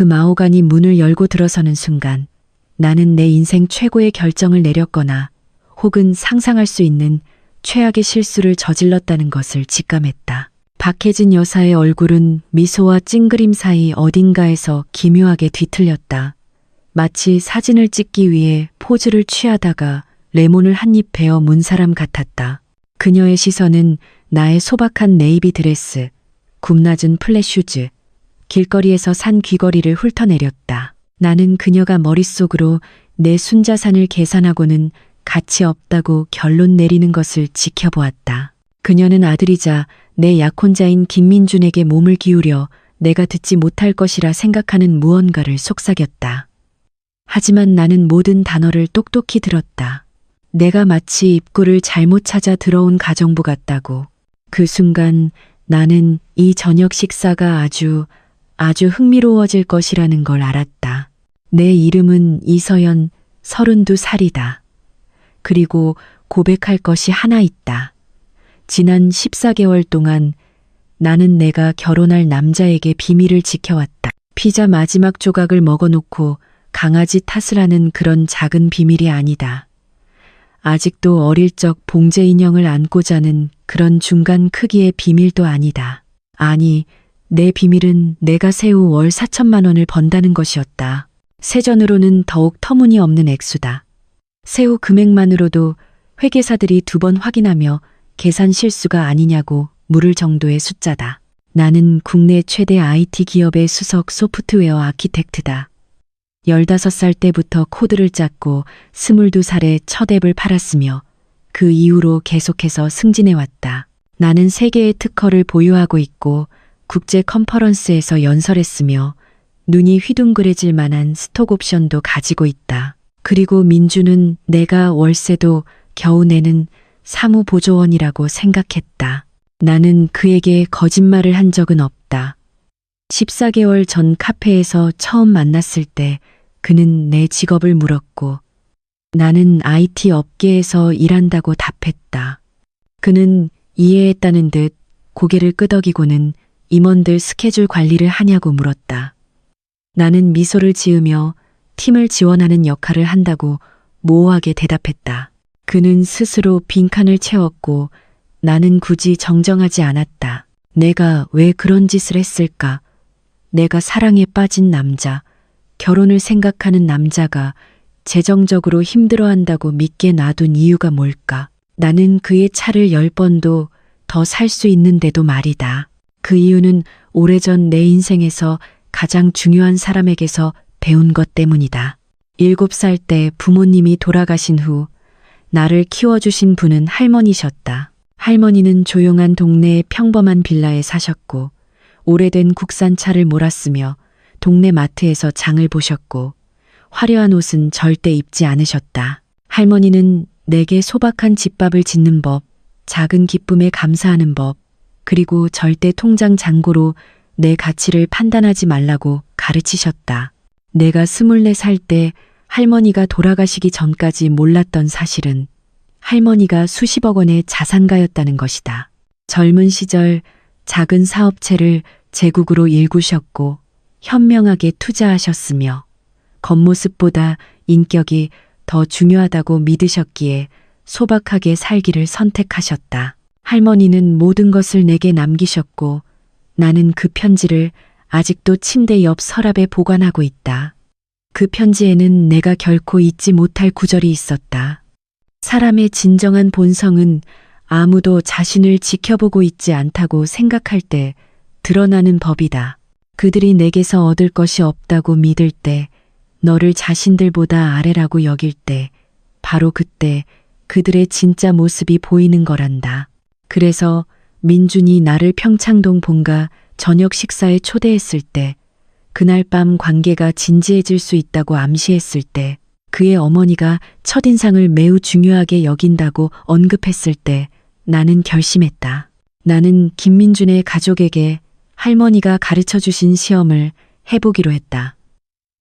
그 마호간이 문을 열고 들어서는 순간 나는 내 인생 최고의 결정을 내렸거나 혹은 상상할 수 있는 최악의 실수를 저질렀다는 것을 직감했다. 박혜진 여사의 얼굴은 미소와 찡그림 사이 어딘가에서 기묘하게 뒤틀렸다. 마치 사진을 찍기 위해 포즈를 취하다가 레몬을 한 입 베어 문 사람 같았다. 그녀의 시선은 나의 소박한 네이비 드레스, 굽낮은 플랫슈즈, 길거리에서 산 귀걸이를 훑어내렸다. 나는 그녀가 머릿속으로 내 순자산을 계산하고는 가치 없다고 결론 내리는 것을 지켜보았다. 그녀는 아들이자 내 약혼자인 김민준에게 몸을 기울여 내가 듣지 못할 것이라 생각하는 무언가를 속삭였다. 하지만 나는 모든 단어를 똑똑히 들었다. 내가 마치 입구를 잘못 찾아 들어온 가정부 같다고. 그 순간 나는 이 저녁 식사가 아주 흥미로워질 것이라는 걸 알았다. 내 이름은 이서연, 32살이다. 그리고 고백할 것이 하나 있다. 지난 14개월 동안 나는 내가 결혼할 남자에게 비밀을 지켜왔다. 피자 마지막 조각을 먹어놓고 강아지 탓을 하는 그런 작은 비밀이 아니다. 아직도 어릴 적 봉제 인형을 안고 자는 그런 중간 크기의 비밀도 아니다. 아니, 내 비밀은 내가 새우 월 4천만 원을 번다는 것이었다. 세전으로는 더욱 터무니없는 액수다. 새우 금액만으로도 회계사들이 2번 확인하며 계산 실수가 아니냐고 물을 정도의 숫자다. 나는 국내 최대 IT 기업의 수석 소프트웨어 아키텍트다. 15살 때부터 코드를 짰고 22살에 첫 앱을 팔았으며 그 이후로 계속해서 승진해왔다. 나는 3개의 특허를 보유하고 있고 국제 컨퍼런스에서 연설했으며 눈이 휘둥그레질 만한 스톡 옵션도 가지고 있다. 그리고 민주는 내가 월세도 겨우 내는 사무보조원이라고 생각했다. 나는 그에게 거짓말을 한 적은 없다. 14개월 전 카페에서 처음 만났을 때 그는 내 직업을 물었고 나는 IT 업계에서 일한다고 답했다. 그는 이해했다는 듯 고개를 끄덕이고는 임원들 스케줄 관리를 하냐고 물었다. 나는 미소를 지으며 팀을 지원하는 역할을 한다고 모호하게 대답했다. 그는 스스로 빈칸을 채웠고 나는 굳이 정정하지 않았다. 내가 왜 그런 짓을 했을까? 내가 사랑에 빠진 남자, 결혼을 생각하는 남자가 재정적으로 힘들어한다고 믿게 놔둔 이유가 뭘까? 나는 그의 차를 10번도 더 살 수 있는데도 말이다. 그 이유는 오래전 내 인생에서 가장 중요한 사람에게서 배운 것 때문이다. 7살 때 부모님이 돌아가신 후 나를 키워주신 분은 할머니셨다. 할머니는 조용한 동네의 평범한 빌라에 사셨고 오래된 국산차를 몰았으며 동네 마트에서 장을 보셨고 화려한 옷은 절대 입지 않으셨다. 할머니는 내게 소박한 집밥을 짓는 법, 작은 기쁨에 감사하는 법, 그리고 절대 통장 잔고로 내 가치를 판단하지 말라고 가르치셨다. 내가 24살 때 할머니가 돌아가시기 전까지 몰랐던 사실은 할머니가 수십억 원의 자산가였다는 것이다. 젊은 시절 작은 사업체를 제국으로 일구셨고 현명하게 투자하셨으며 겉모습보다 인격이 더 중요하다고 믿으셨기에 소박하게 살기를 선택하셨다. 할머니는 모든 것을 내게 남기셨고 나는 그 편지를 아직도 침대 옆 서랍에 보관하고 있다. 그 편지에는 내가 결코 잊지 못할 구절이 있었다. 사람의 진정한 본성은 아무도 자신을 지켜보고 있지 않다고 생각할 때 드러나는 법이다. 그들이 내게서 얻을 것이 없다고 믿을 때, 너를 자신들보다 아래라고 여길 때, 바로 그때 그들의 진짜 모습이 보이는 거란다. 그래서 민준이 나를 평창동 본가 저녁 식사에 초대했을 때, 그날 밤 관계가 진지해질 수 있다고 암시했을 때, 그의 어머니가 첫인상을 매우 중요하게 여긴다고 언급했을 때 나는 결심했다. 나는 김민준의 가족에게 할머니가 가르쳐 주신 시험을 해보기로 했다.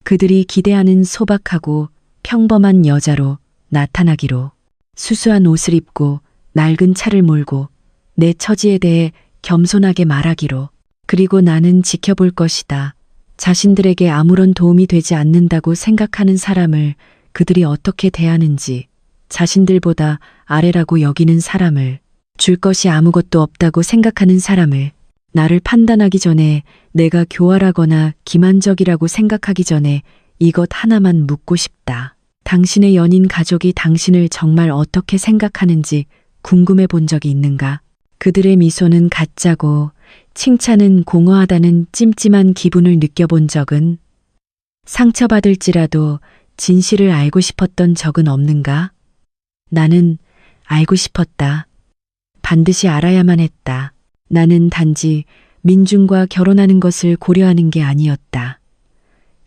그들이 기대하는 소박하고 평범한 여자로 나타나기로. 수수한 옷을 입고 낡은 차를 몰고 내 처지에 대해 겸손하게 말하기로. 그리고 나는 지켜볼 것이다. 자신들에게 아무런 도움이 되지 않는다고 생각하는 사람을 그들이 어떻게 대하는지, 자신들보다 아래라고 여기는 사람을, 줄 것이 아무것도 없다고 생각하는 사람을, 나를 판단하기 전에, 내가 교활하거나 기만적이라고 생각하기 전에 이것 하나만 묻고 싶다. 당신의 연인 가족이 당신을 정말 어떻게 생각하는지 궁금해 본 적이 있는가? 그들의 미소는 가짜고 칭찬은 공허하다는 찜찜한 기분을 느껴본 적은, 상처받을지라도 진실을 알고 싶었던 적은 없는가? 나는 알고 싶었다. 반드시 알아야만 했다. 나는 단지 민준과 결혼하는 것을 고려하는 게 아니었다.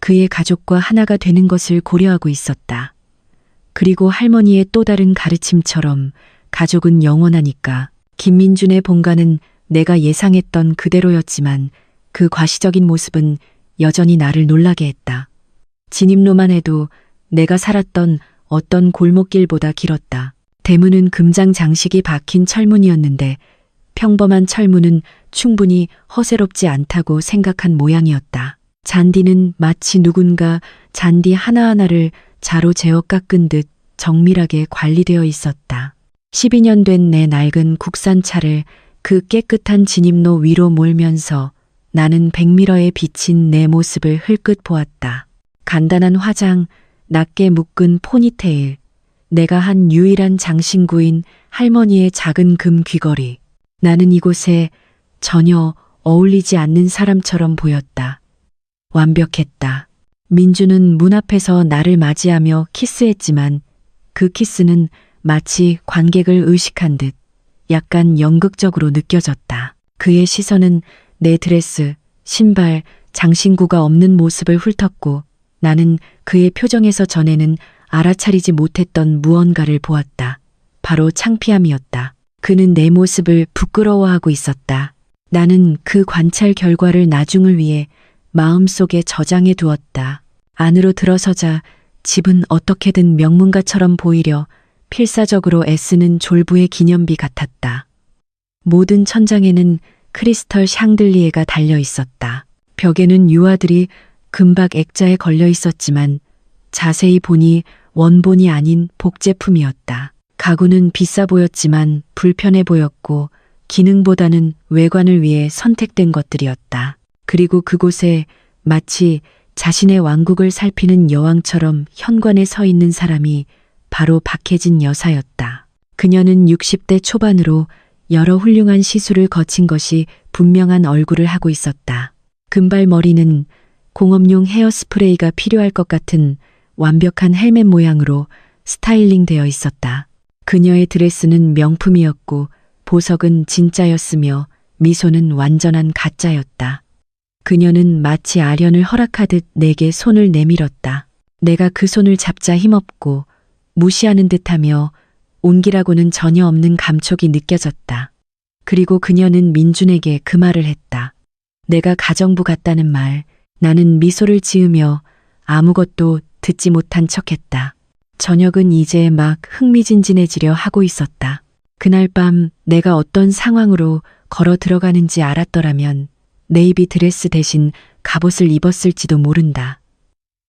그의 가족과 하나가 되는 것을 고려하고 있었다. 그리고 할머니의 또 다른 가르침처럼 가족은 영원하니까. 김민준의 본가는 내가 예상했던 그대로였지만 그 과시적인 모습은 여전히 나를 놀라게 했다. 진입로만 해도 내가 살았던 어떤 골목길보다 길었다. 대문은 금장 장식이 박힌 철문이었는데 평범한 철문은 충분히 허세롭지 않다고 생각한 모양이었다. 잔디는 마치 누군가 잔디 하나하나를 자로 재어 깎은 듯 정밀하게 관리되어 있었다. 12년 된 내 낡은 국산차를 그 깨끗한 진입로 위로 몰면서 나는 백미러에 비친 내 모습을 흘끗 보았다. 간단한 화장, 낮게 묶은 포니테일, 내가 한 유일한 장신구인 할머니의 작은 금 귀걸이. 나는 이곳에 전혀 어울리지 않는 사람처럼 보였다. 완벽했다. 민주는 문 앞에서 나를 맞이하며 키스했지만 그 키스는 마치 관객을 의식한 듯 약간 연극적으로 느껴졌다. 그의 시선은 내 드레스, 신발, 장신구가 없는 모습을 훑었고 나는 그의 표정에서 전에는 알아차리지 못했던 무언가를 보았다. 바로 창피함이었다. 그는 내 모습을 부끄러워하고 있었다. 나는 그 관찰 결과를 나중을 위해 마음속에 저장해 두었다. 안으로 들어서자 집은 어떻게든 명문가처럼 보이려 필사적으로 애쓰는 졸부의 기념비 같았다. 모든 천장에는 크리스털 샹들리에가 달려 있었다. 벽에는 유화들이 금박 액자에 걸려 있었지만 자세히 보니 원본이 아닌 복제품이었다. 가구는 비싸 보였지만 불편해 보였고 기능보다는 외관을 위해 선택된 것들이었다. 그리고 그곳에 마치 자신의 왕국을 살피는 여왕처럼 현관에 서 있는 사람이 바로 박혜진 여사였다. 그녀는 60대 초반으로 여러 훌륭한 시술을 거친 것이 분명한 얼굴을 하고 있었다. 금발머리는 공업용 헤어스프레이가 필요할 것 같은 완벽한 헬멧 모양으로 스타일링 되어 있었다. 그녀의 드레스는 명품이었고 보석은 진짜였으며 미소는 완전한 가짜였다. 그녀는 마치 아련을 허락하듯 내게 손을 내밀었다. 내가 그 손을 잡자 힘없고 무시하는 듯하며 온기라고는 전혀 없는 감촉이 느껴졌다. 그리고 그녀는 민준에게 그 말을 했다. 내가 가정부 같다는 말. 나는 미소를 지으며 아무것도 듣지 못한 척했다. 저녁은 이제 막 흥미진진해지려 하고 있었다. 그날 밤 내가 어떤 상황으로 걸어 들어가는지 알았더라면 네이비 드레스 대신 갑옷을 입었을지도 모른다.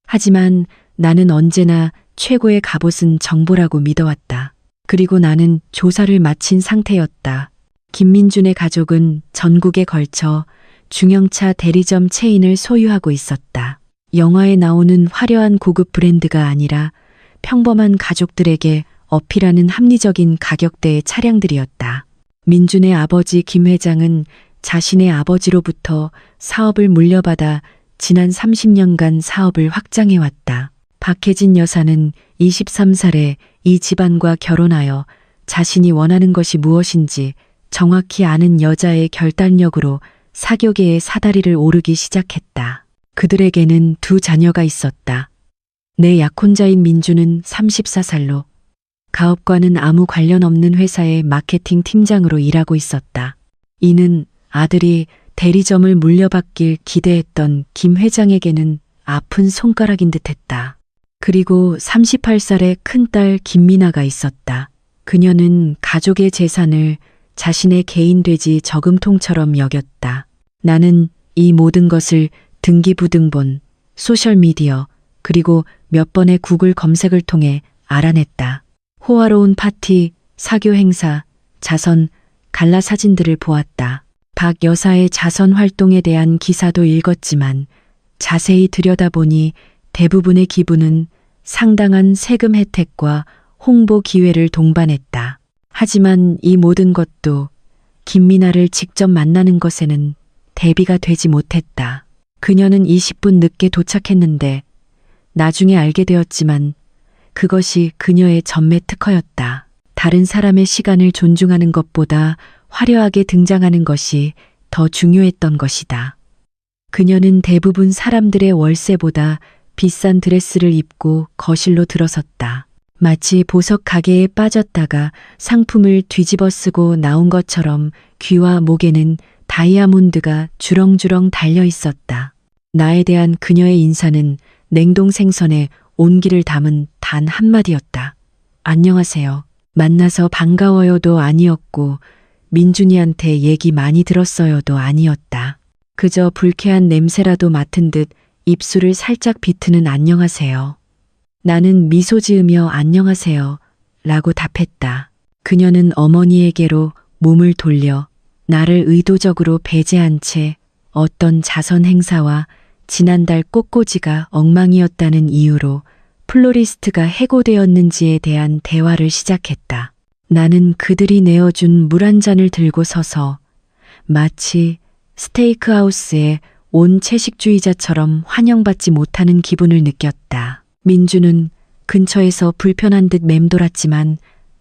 하지만 나는 언제나 최고의 갑옷은 정보라고 믿어왔다. 그리고 나는 조사를 마친 상태였다. 김민준의 가족은 전국에 걸쳐 중형차 대리점 체인을 소유하고 있었다. 영화에 나오는 화려한 고급 브랜드가 아니라 평범한 가족들에게 어필하는 합리적인 가격대의 차량들이었다. 민준의 아버지 김 회장은 자신의 아버지로부터 사업을 물려받아 지난 30년간 사업을 확장해왔다. 박혜진 여사는 23살에 이 집안과 결혼하여 자신이 원하는 것이 무엇인지 정확히 아는 여자의 결단력으로 사교계의 사다리를 오르기 시작했다. 그들에게는 두 자녀가 있었다. 내 약혼자인 민주는 34살로 가업과는 아무 관련 없는 회사의 마케팅 팀장으로 일하고 있었다. 이는 아들이 대리점을 물려받길 기대했던 김 회장에게는 아픈 손가락인 듯했다. 그리고 38살의 큰딸 김미나가 있었다. 그녀는 가족의 재산을 자신의 개인 돼지 저금통처럼 여겼다. 나는 이 모든 것을 등기부등본, 소셜미디어, 그리고 몇 번의 구글 검색을 통해 알아냈다. 호화로운 파티, 사교 행사, 자선, 갈라 사진들을 보았다. 박 여사의 자선 활동에 대한 기사도 읽었지만 자세히 들여다보니 대부분의 기부는 상당한 세금 혜택과 홍보 기회를 동반했다. 하지만 이 모든 것도 김미나를 직접 만나는 것에는 대비가 되지 못했다. 그녀는 20분 늦게 도착했는데 나중에 알게 되었지만 그것이 그녀의 전매 특허였다. 다른 사람의 시간을 존중하는 것보다 화려하게 등장하는 것이 더 중요했던 것이다. 그녀는 대부분 사람들의 월세보다 비싼 드레스를 입고 거실로 들어섰다. 마치 보석 가게에 빠졌다가 상품을 뒤집어 쓰고 나온 것처럼 귀와 목에는 다이아몬드가 주렁주렁 달려 있었다. 나에 대한 그녀의 인사는 냉동 생선에 온기를 담은 단 한마디였다. 안녕하세요. 만나서 반가워요도 아니었고 민준이한테 얘기 많이 들었어요도 아니었다. 그저 불쾌한 냄새라도 맡은 듯 입술을 살짝 비트는 안녕하세요. 나는 미소 지으며 안녕하세요 라고 답했다. 그녀는 어머니에게로 몸을 돌려 나를 의도적으로 배제한 채 어떤 자선 행사와 지난달 꽃꽂이가 엉망이었다는 이유로 플로리스트가 해고되었는지에 대한 대화를 시작했다. 나는 그들이 내어준 물 한 잔을 들고 서서 마치 스테이크하우스에 온 채식주의자처럼 환영받지 못하는 기분을 느꼈다. 민주는 근처에서 불편한 듯 맴돌았지만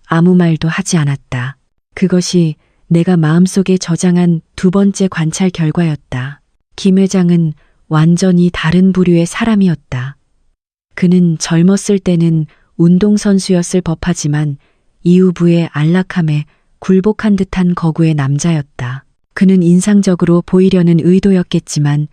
아무 말도 하지 않았다. 그것이 내가 마음속에 저장한 두 번째 관찰 결과였다. 김 회장은 완전히 다른 부류의 사람이었다. 그는 젊었을 때는 운동선수였을 법하지만 이후부의 안락함에 굴복한 듯한 거구의 남자였다. 그는 인상적으로 보이려는 의도였겠지만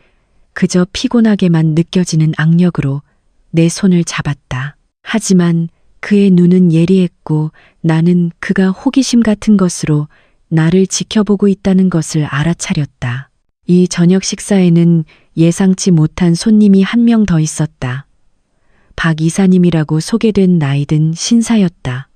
그저 피곤하게만 느껴지는 악력으로 내 손을 잡았다. 하지만 그의 눈은 예리했고 나는 그가 호기심 같은 것으로 나를 지켜보고 있다는 것을 알아차렸다. 이 저녁 식사에는 예상치 못한 손님이 한 명 더 있었다. 박 이사님이라고 소개된 나이든 신사였다.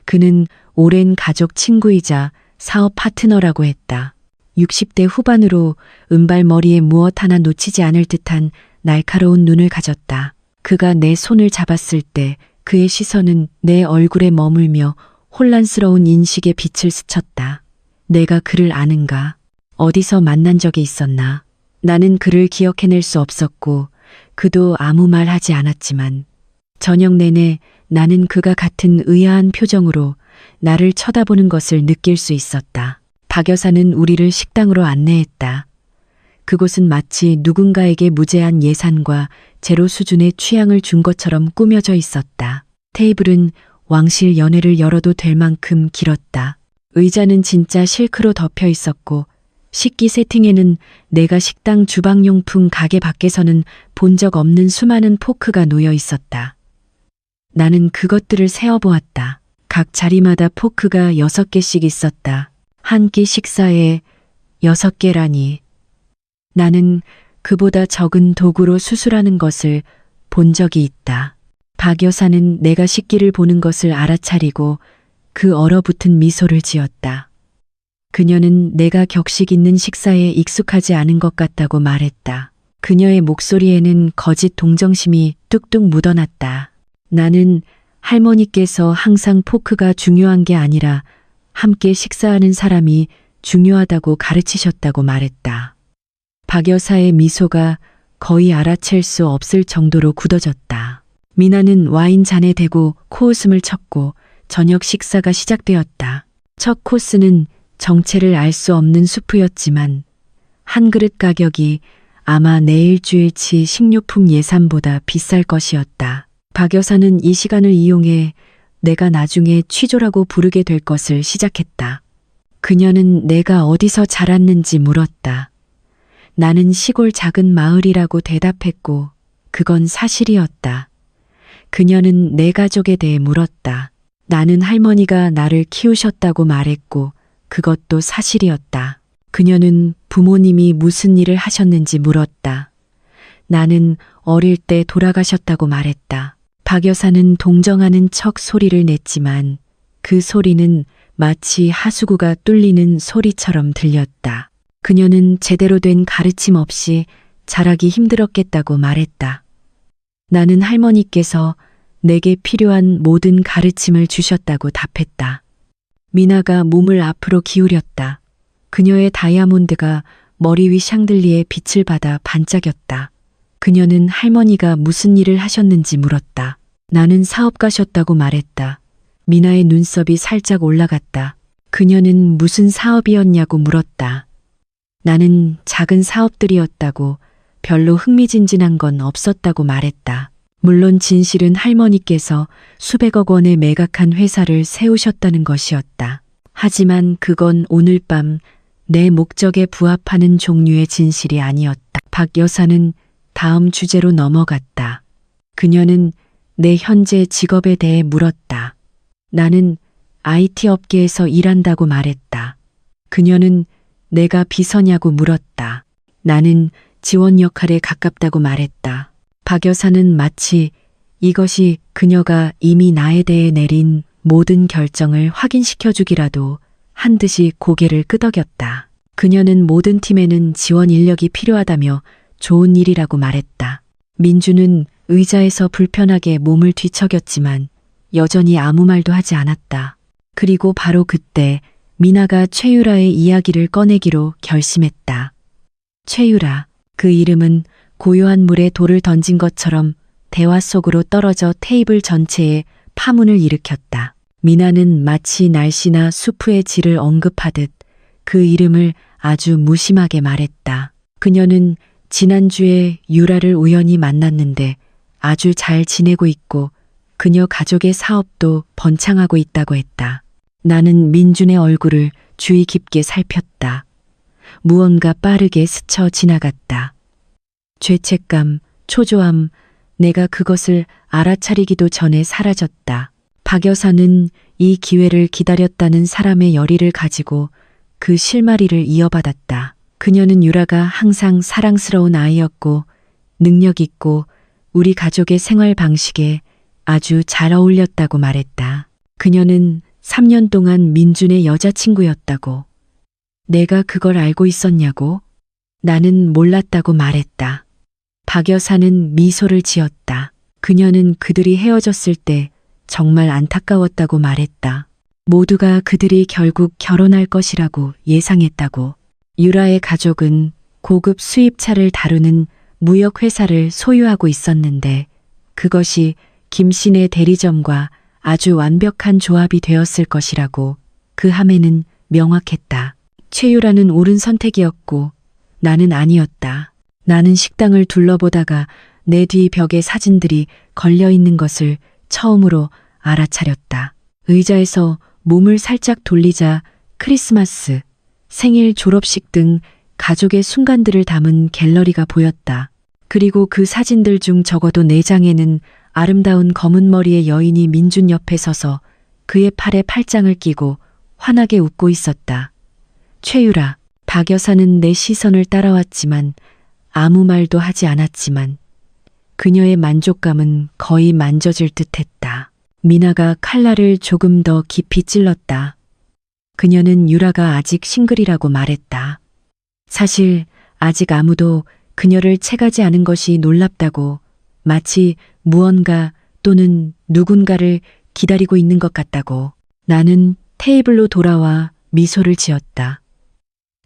그는 오랜 가족 친구이자 사업 파트너라고 했다. 60대 후반으로 은발머리에 무엇 하나 놓치지 않을 듯한 날카로운 눈을 가졌다. 그가 내 손을 잡았을 때 그의 시선은 내 얼굴에 머물며 혼란스러운 인식의 빛을 스쳤다. 내가 그를 아는가? 어디서 만난 적이 있었나? 나는 그를 기억해낼 수 없었고 그도 아무 말 하지 않았지만 저녁 내내 나는 그가 같은 의아한 표정으로 나를 쳐다보는 것을 느낄 수 있었다. 박 여사는 우리를 식당으로 안내했다. 그곳은 마치 누군가에게 무제한 예산과 제로 수준의 취향을 준 것처럼 꾸며져 있었다. 테이블은 왕실 연회를 열어도 될 만큼 길었다. 의자는 진짜 실크로 덮여 있었고 식기 세팅에는 내가 식당 주방용품 가게 밖에서는 본 적 없는 수많은 포크가 놓여 있었다. 나는 그것들을 세어보았다. 각 자리마다 포크가 6개씩 있었다. 한 끼 식사에 6개라니. 나는 그보다 적은 도구로 수술하는 것을 본 적이 있다. 박 여사는 내가 식기를 보는 것을 알아차리고 그 얼어붙은 미소를 지었다. 그녀는 내가 격식 있는 식사에 익숙하지 않은 것 같다고 말했다. 그녀의 목소리에는 거짓 동정심이 뚝뚝 묻어났다. 나는 할머니께서 항상 포크가 중요한 게 아니라 함께 식사하는 사람이 중요하다고 가르치셨다고 말했다. 박 여사의 미소가 거의 알아챌 수 없을 정도로 굳어졌다. 미나는 와인 잔에 대고 코웃음을 쳤고 저녁 식사가 시작되었다. 첫 코스는 정체를 알 수 없는 수프였지만 한 그릇 가격이 아마 내 일주일치 식료품 예산보다 비쌀 것이었다. 박 여사는 이 시간을 이용해 내가 나중에 취조라고 부르게 될 것을 시작했다. 그녀는 내가 어디서 자랐는지 물었다. 나는 시골 작은 마을이라고 대답했고 그건 사실이었다. 그녀는 내 가족에 대해 물었다. 나는 할머니가 나를 키우셨다고 말했고 그것도 사실이었다. 그녀는 부모님이 무슨 일을 하셨는지 물었다. 나는 어릴 때 돌아가셨다고 말했다. 박 여사는 동정하는 척 소리를 냈지만 그 소리는 마치 하수구가 뚫리는 소리처럼 들렸다. 그녀는 제대로 된 가르침 없이 자라기 힘들었겠다고 말했다. 나는 할머니께서 내게 필요한 모든 가르침을 주셨다고 답했다. 미나가 몸을 앞으로 기울였다. 그녀의 다이아몬드가 머리 위 샹들리에 빛을 받아 반짝였다. 그녀는 할머니가 무슨 일을 하셨는지 물었다. 나는 사업가셨다고 말했다. 미나의 눈썹이 살짝 올라갔다. 그녀는 무슨 사업이었냐고 물었다. 나는 작은 사업들이었다고, 별로 흥미진진한 건 없었다고 말했다. 물론 진실은 할머니께서 수백억 원에 매각한 회사를 세우셨다는 것이었다. 하지만 그건 오늘 밤 내 목적에 부합하는 종류의 진실이 아니었다. 박 여사는 다음 주제로 넘어갔다. 그녀는 내 현재 직업에 대해 물었다. 나는 IT 업계에서 일한다고 말했다. 그녀는 내가 비서냐고 물었다. 나는 지원 역할에 가깝다고 말했다. 박 여사는 마치 이것이 그녀가 이미 나에 대해 내린 모든 결정을 확인시켜주기라도 한 듯이 고개를 끄덕였다. 그녀는 모든 팀에는 지원 인력이 필요하다며 좋은 일이라고 말했다. 민주는 의자에서 불편하게 몸을 뒤척였지만 여전히 아무 말도 하지 않았다. 그리고 바로 그때 미나가 최유라의 이야기를 꺼내기로 결심했다. 최유라, 그 이름은 고요한 물에 돌을 던진 것처럼 대화 속으로 떨어져 테이블 전체에 파문을 일으켰다. 미나는 마치 날씨나 수프의 질을 언급하듯 그 이름을 아주 무심하게 말했다. 그녀는 지난주에 유라를 우연히 만났는데 아주 잘 지내고 있고 그녀 가족의 사업도 번창하고 있다고 했다. 나는 민준의 얼굴을 주의 깊게 살폈다. 무언가 빠르게 스쳐 지나갔다. 죄책감, 초조함, 내가 그것을 알아차리기도 전에 사라졌다. 박 여사는 이 기회를 기다렸다는 사람의 열의를 가지고 그 실마리를 이어받았다. 그녀는 유라가 항상 사랑스러운 아이였고 능력 있고 우리 가족의 생활 방식에 아주 잘 어울렸다고 말했다. 그녀는 3년 동안 민준의 여자친구였다고. 내가 그걸 알고 있었냐고? 나는 몰랐다고 말했다. 박 여사는 미소를 지었다. 그녀는 그들이 헤어졌을 때 정말 안타까웠다고 말했다. 모두가 그들이 결국 결혼할 것이라고 예상했다고. 유라의 가족은 고급 수입차를 다루는 무역회사를 소유하고 있었는데 그것이 김씨네 대리점과 아주 완벽한 조합이 되었을 것이라고 그 함에는 명확했다. 최유라는 옳은 선택이었고 나는 아니었다. 나는 식당을 둘러보다가 내 뒤 벽에 사진들이 걸려있는 것을 처음으로 알아차렸다. 의자에서 몸을 살짝 돌리자 크리스마스, 생일, 졸업식 등 가족의 순간들을 담은 갤러리가 보였다. 그리고 그 사진들 중 적어도 4장에는 아름다운 검은 머리의 여인이 민준 옆에 서서 그의 팔에 팔짱을 끼고 환하게 웃고 있었다. 최유라, 박 여사는 내 시선을 따라왔지만 아무 말도 하지 않았지만 그녀의 만족감은 거의 만져질 듯했다. 미나가 칼날을 조금 더 깊이 찔렀다. 그녀는 유라가 아직 싱글이라고 말했다. 사실 아직 아무도 그녀를 채가지 않은 것이 놀랍다고, 마치 무언가 또는 누군가를 기다리고 있는 것 같다고. 나는 테이블로 돌아와 미소를 지었다.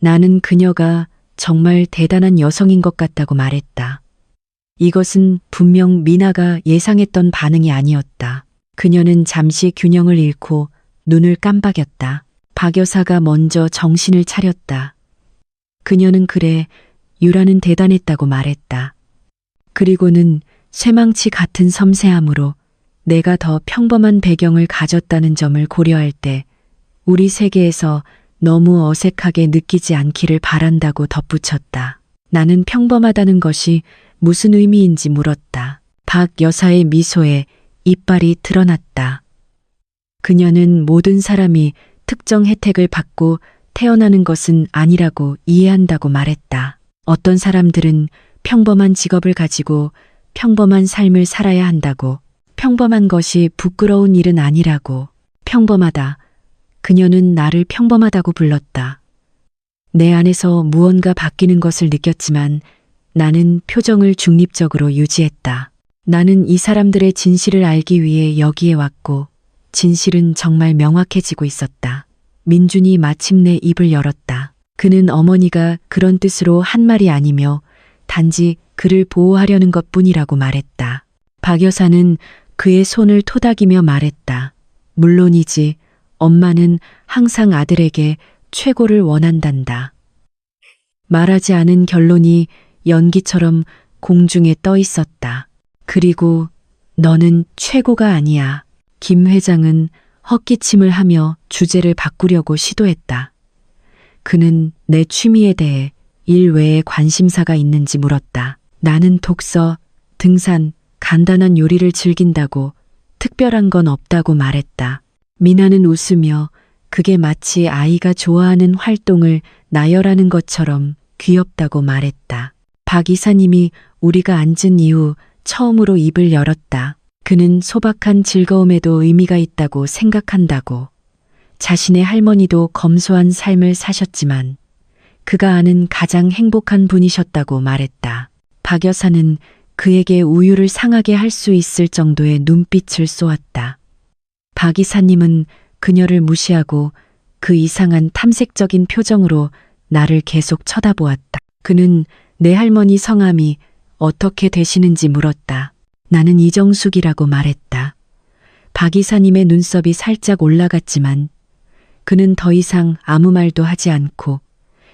나는 그녀가 정말 대단한 여성인 것 같다고 말했다. 이것은 분명 미나가 예상했던 반응이 아니었다. 그녀는 잠시 균형을 잃고 눈을 깜박였다. 박 여사가 먼저 정신을 차렸다. 그녀는 그래, 유라는 대단했다고 말했다. 그리고는 쇠망치 같은 섬세함으로 내가 더 평범한 배경을 가졌다는 점을 고려할 때 우리 세계에서 너무 어색하게 느끼지 않기를 바란다고 덧붙였다. 나는 평범하다는 것이 무슨 의미인지 물었다. 박 여사의 미소에 이빨이 드러났다. 그녀는 모든 사람이 특정 혜택을 받고 태어나는 것은 아니라고 이해한다고 말했다. 어떤 사람들은 평범한 직업을 가지고 평범한 삶을 살아야 한다고, 평범한 것이 부끄러운 일은 아니라고, 평범하다. 그녀는 나를 평범하다고 불렀다. 내 안에서 무언가 바뀌는 것을 느꼈지만 나는 표정을 중립적으로 유지했다. 나는 이 사람들의 진실을 알기 위해 여기에 왔고 진실은 정말 명확해지고 있었다. 민준이 마침내 입을 열었다. 그는 어머니가 그런 뜻으로 한 말이 아니며 단지 그를 보호하려는 것뿐이라고 말했다. 박 여사는 그의 손을 토닥이며 말했다. 물론이지. 엄마는 항상 아들에게 최고를 원한단다. 말하지 않은 결론이 연기처럼 공중에 떠 있었다. 그리고 너는 최고가 아니야. 김 회장은 헛기침을 하며 주제를 바꾸려고 시도했다. 그는 내 취미에 대해 일 외에 관심사가 있는지 물었다. 나는 독서, 등산, 간단한 요리를 즐긴다고 특별한 건 없다고 말했다. 미나는 웃으며 그게 마치 아이가 좋아하는 활동을 나열하는 것처럼 귀엽다고 말했다. 박 이사님이 우리가 앉은 이후 처음으로 입을 열었다. 그는 소박한 즐거움에도 의미가 있다고 생각한다고. 자신의 할머니도 검소한 삶을 사셨지만 그가 아는 가장 행복한 분이셨다고 말했다. 박 여사는 그에게 우유를 상하게 할 수 있을 정도의 눈빛을 쏘았다. 박 이사님은 그녀를 무시하고 그 이상한 탐색적인 표정으로 나를 계속 쳐다보았다. 그는 내 할머니 성함이 어떻게 되시는지 물었다. 나는 이정숙이라고 말했다. 박 이사님의 눈썹이 살짝 올라갔지만 그는 더 이상 아무 말도 하지 않고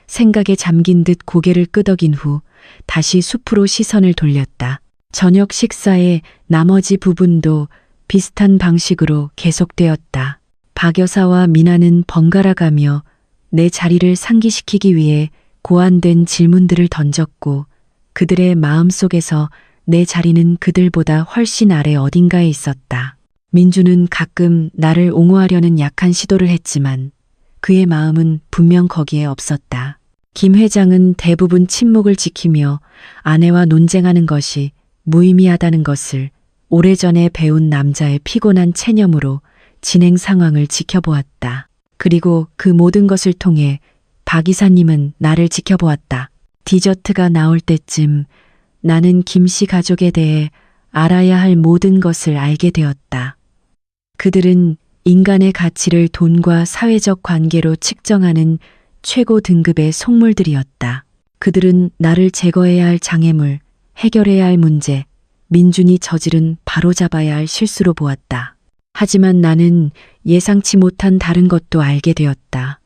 생각에 잠긴 듯 고개를 끄덕인 후 다시 숲으로 시선을 돌렸다. 저녁 식사의 나머지 부분도 비슷한 방식으로 계속되었다. 박 여사와 미나는 번갈아 가며 내 자리를 상기시키기 위해 고안된 질문들을 던졌고 그들의 마음속에서 내 자리는 그들보다 훨씬 아래 어딘가에 있었다. 민주는 가끔 나를 옹호하려는 약한 시도를 했지만 그의 마음은 분명 거기에 없었다. 김 회장은 대부분 침묵을 지키며 아내와 논쟁하는 것이 무의미하다는 것을 오래전에 배운 남자의 피곤한 체념으로 진행 상황을 지켜보았다. 그리고 그 모든 것을 통해 박 이사님은 나를 지켜보았다. 디저트가 나올 때쯤 나는 김씨 가족에 대해 알아야 할 모든 것을 알게 되었다. 그들은 인간의 가치를 돈과 사회적 관계로 측정하는 최고 등급의 속물들이었다. 그들은 나를 제거해야 할 장애물, 해결해야 할 문제, 민준이 저지른 바로잡아야 할 실수로 보았다. 하지만 나는 예상치 못한 다른 것도 알게 되었다.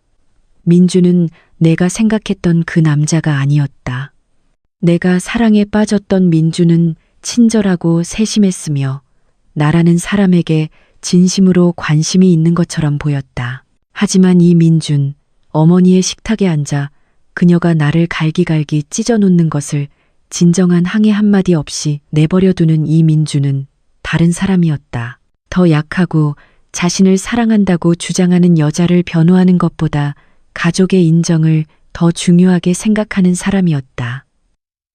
민준은 내가 생각했던 그 남자가 아니었다. 내가 사랑에 빠졌던 민준은 친절하고 세심했으며 나라는 사람에게 진심으로 관심이 있는 것처럼 보였다. 하지만 이 민준, 어머니의 식탁에 앉아 그녀가 나를 갈기갈기 찢어놓는 것을 진정한 항해 한마디 없이 내버려두는 이 민주는 다른 사람이었다. 더 약하고 자신을 사랑한다고 주장하는 여자를 변호하는 것보다 가족의 인정을 더 중요하게 생각하는 사람이었다.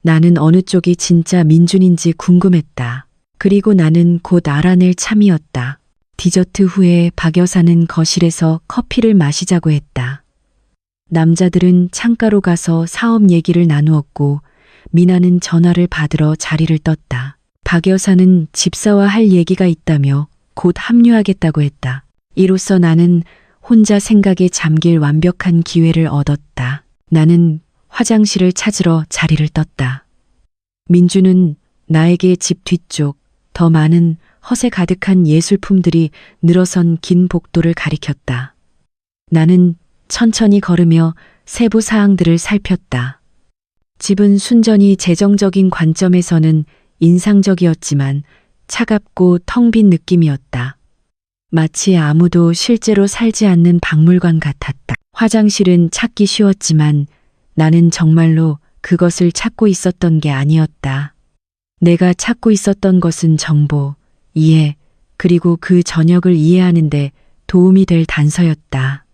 나는 어느 쪽이 진짜 민준인지 궁금했다. 그리고 나는 곧 알아낼 참이었다. 디저트 후에 박 여사는 거실에서 커피를 마시자고 했다. 남자들은 창가로 가서 사업 얘기를 나누었고 미나는 전화를 받으러 자리를 떴다. 박 여사는 집사와 할 얘기가 있다며 곧 합류하겠다고 했다. 이로써 나는 혼자 생각에 잠길 완벽한 기회를 얻었다. 나는 화장실을 찾으러 자리를 떴다. 민주는 나에게 집 뒤쪽 더 많은 허세 가득한 예술품들이 늘어선 긴 복도를 가리켰다. 나는 천천히 걸으며 세부 사항들을 살폈다. 집은 순전히 재정적인 관점에서는 인상적이었지만 차갑고 텅 빈 느낌이었다. 마치 아무도 실제로 살지 않는 박물관 같았다. 화장실은 찾기 쉬웠지만 나는 정말로 그것을 찾고 있었던 게 아니었다. 내가 찾고 있었던 것은 정보, 이해, 그리고 그 저녁을 이해하는데 도움이 될 단서였다.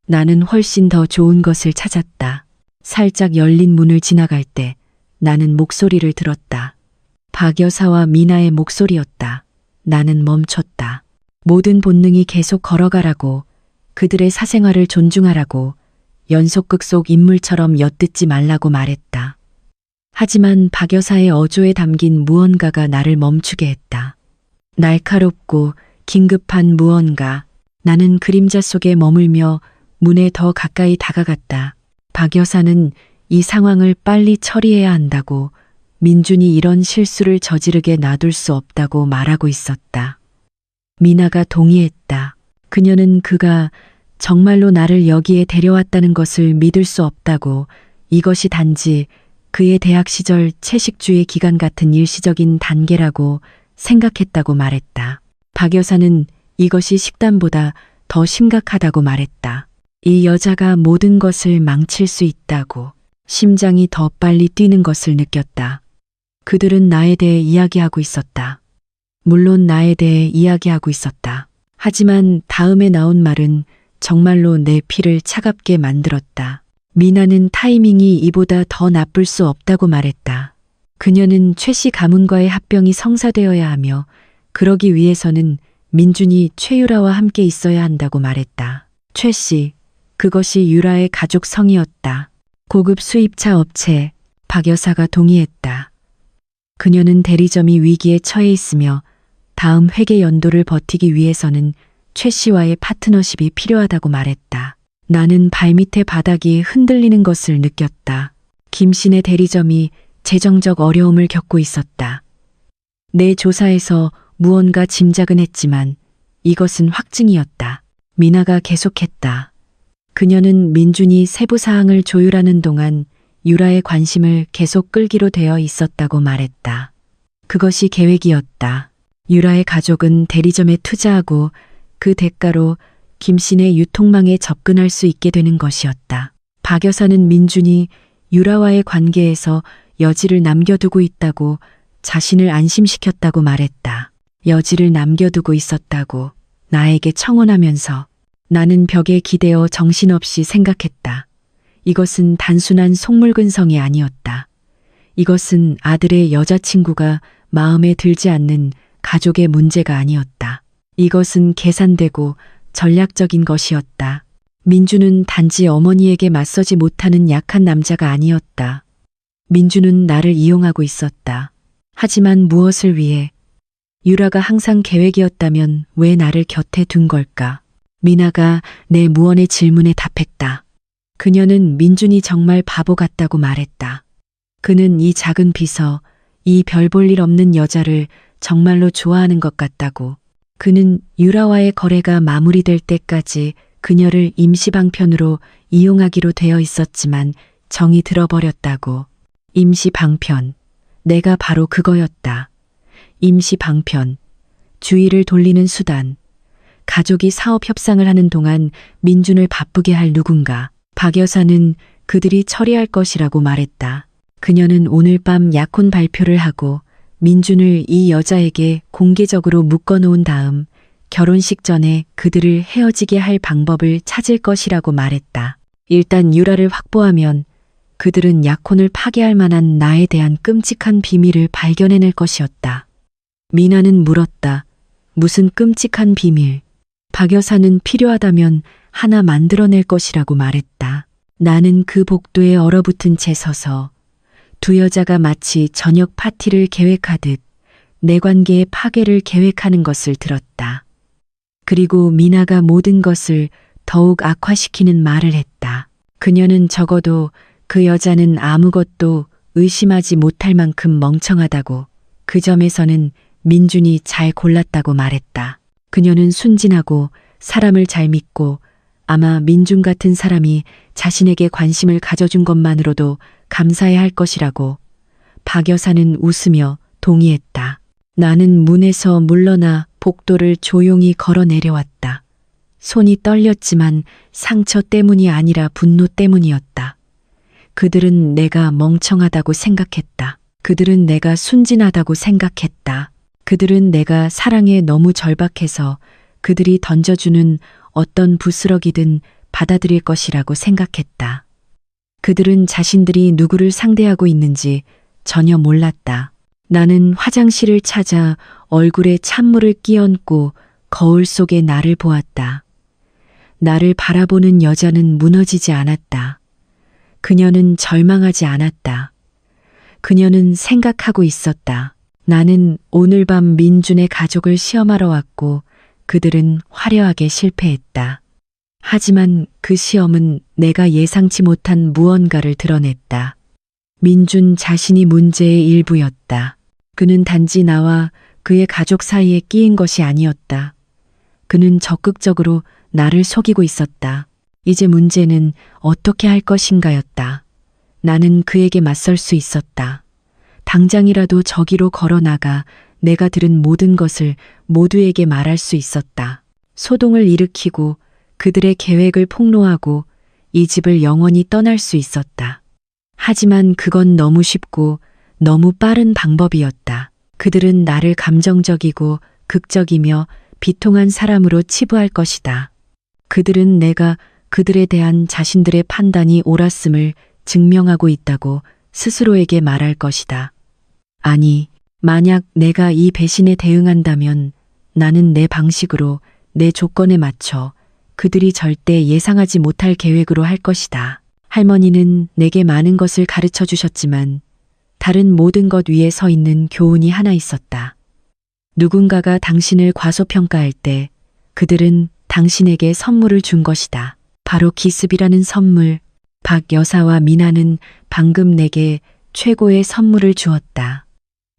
나는 훨씬 더 좋은 것을 찾았다. 살짝 열린 문을 지나갈 때 나는 목소리를 들었다. 박 여사와 미나의 목소리였다. 나는 멈췄다. 모든 본능이 계속 걸어가라고, 그들의 사생활을 존중하라고, 연속극 속 인물처럼 엿듣지 말라고 말했다. 하지만 박 여사의 어조에 담긴 무언가가 나를 멈추게 했다. 날카롭고 긴급한 무언가. 나는 그림자 속에 머물며 문에 더 가까이 다가갔다. 박 여사는 이 상황을 빨리 처리해야 한다고, 민준이 이런 실수를 저지르게 놔둘 수 없다고 말하고 있었다. 미나가 동의했다. 그녀는 그가 정말로 나를 여기에 데려왔다는 것을 믿을 수 없다고, 이것이 단지 그의 대학 시절 채식주의 기간 같은 일시적인 단계라고 생각했다고 말했다. 박 여사는 이것이 식단보다 더 심각하다고 말했다. 이 여자가 모든 것을 망칠 수 있다고. 심장이 더 빨리 뛰는 것을 느꼈다. 그들은 나에 대해 이야기하고 있었다. 물론 나에 대해 이야기하고 있었다. 하지만 다음에 나온 말은 정말로 내 피를 차갑게 만들었다. 미나는 타이밍이 이보다 더 나쁠 수 없다고 말했다. 그녀는 최 씨 가문과의 합병이 성사되어야 하며, 그러기 위해서는 민준이 최유라와 함께 있어야 한다고 말했다. 최 씨, 그것이 유라의 가족 성이었다. 고급 수입차 업체, 박 여사가 동의했다. 그녀는 대리점이 위기에 처해 있으며 다음 회계 연도를 버티기 위해서는 최 씨와의 파트너십이 필요하다고 말했다. 나는 발밑의 바닥이 흔들리는 것을 느꼈다. 김씨네 대리점이 재정적 어려움을 겪고 있었다. 내 조사에서 무언가 짐작은 했지만 이것은 확증이었다. 미나가 계속했다. 그녀는 민준이 세부 사항을 조율하는 동안 유라의 관심을 계속 끌기로 되어 있었다고 말했다. 그것이 계획이었다. 유라의 가족은 대리점에 투자하고 그 대가로 김씨네 유통망에 접근할 수 있게 되는 것이었다. 박 여사는 민준이 유라와의 관계에서 여지를 남겨두고 있다고 자신을 안심시켰다고 말했다. 여지를 남겨두고 있었다고 나에게 청혼하면서 나는 벽에 기대어 정신없이 생각했다. 이것은 단순한 속물근성이 아니었다. 이것은 아들의 여자친구가 마음에 들지 않는 가족의 문제가 아니었다. 이것은 계산되고 전략적인 것이었다. 민주는 단지 어머니에게 맞서지 못하는 약한 남자가 아니었다. 민주는 나를 이용하고 있었다. 하지만 무엇을 위해? 유라가 항상 계획이었다면 왜 나를 곁에 둔 걸까? 미나가 내 무언의 질문에 답했다. 그녀는 민준이 정말 바보 같다고 말했다. 그는 이 작은 비서, 이 별 볼 일 없는 여자를 정말로 좋아하는 것 같다고. 그는 유라와의 거래가 마무리될 때까지 그녀를 임시방편으로 이용하기로 되어 있었지만 정이 들어버렸다고. 임시방편. 내가 바로 그거였다. 임시방편. 주의를 돌리는 수단. 가족이 사업 협상을 하는 동안 민준을 바쁘게 할 누군가. 박 여사는 그들이 처리할 것이라고 말했다. 그녀는 오늘 밤 약혼 발표를 하고 민준을 이 여자에게 공개적으로 묶어놓은 다음 결혼식 전에 그들을 헤어지게 할 방법을 찾을 것이라고 말했다. 일단 유라를 확보하면 그들은 약혼을 파기할 만한 나에 대한 끔찍한 비밀을 발견해낼 것이었다. 미나는 물었다. 무슨 끔찍한 비밀? 박 여사는 필요하다면 하나 만들어낼 것이라고 말했다. 나는 그 복도에 얼어붙은 채 서서 두 여자가 마치 저녁 파티를 계획하듯 내 관계의 파괴를 계획하는 것을 들었다. 그리고 미나가 모든 것을 더욱 악화시키는 말을 했다. 그녀는 적어도 그 여자는 아무것도 의심하지 못할 만큼 멍청하다고, 그 점에서는 민준이 잘 골랐다고 말했다. 그녀는 순진하고 사람을 잘 믿고 아마 민준 같은 사람이 자신에게 관심을 가져준 것만으로도 감사해야 할 것이라고. 박 여사는 웃으며 동의했다. 나는 문에서 물러나 복도를 조용히 걸어 내려왔다. 손이 떨렸지만 상처 때문이 아니라 분노 때문이었다. 그들은 내가 멍청하다고 생각했다. 그들은 내가 순진하다고 생각했다. 그들은 내가 사랑에 너무 절박해서 그들이 던져주는 어떤 부스러기든 받아들일 것이라고 생각했다. 그들은 자신들이 누구를 상대하고 있는지 전혀 몰랐다. 나는 화장실을 찾아 얼굴에 찬물을 끼얹고 거울 속에 나를 보았다. 나를 바라보는 여자는 무너지지 않았다. 그녀는 절망하지 않았다. 그녀는 생각하고 있었다. 나는 오늘 밤 민준의 가족을 시험하러 왔고 그들은 화려하게 실패했다. 하지만 그 시험은 내가 예상치 못한 무언가를 드러냈다. 민준 자신이 문제의 일부였다. 그는 단지 나와 그의 가족 사이에 끼인 것이 아니었다. 그는 적극적으로 나를 속이고 있었다. 이제 문제는 어떻게 할 것인가였다. 나는 그에게 맞설 수 있었다. 당장이라도 저기로 걸어 나가 내가 들은 모든 것을 모두에게 말할 수 있었다. 소동을 일으키고 그들의 계획을 폭로하고 이 집을 영원히 떠날 수 있었다. 하지만 그건 너무 쉽고 너무 빠른 방법이었다. 그들은 나를 감정적이고 극적이며 비통한 사람으로 치부할 것이다. 그들은 내가 그들에 대한 자신들의 판단이 옳았음을 증명하고 있다고 스스로에게 말할 것이다. 아니, 만약 내가 이 배신에 대응한다면 나는 내 방식으로 내 조건에 맞춰 그들이 절대 예상하지 못할 계획으로 할 것이다. 할머니는 내게 많은 것을 가르쳐 주셨지만 다른 모든 것 위에 서 있는 교훈이 하나 있었다. 누군가가 당신을 과소평가할 때 그들은 당신에게 선물을 준 것이다. 바로 기습이라는 선물. 박 여사와 미나는 방금 내게 최고의 선물을 주었다.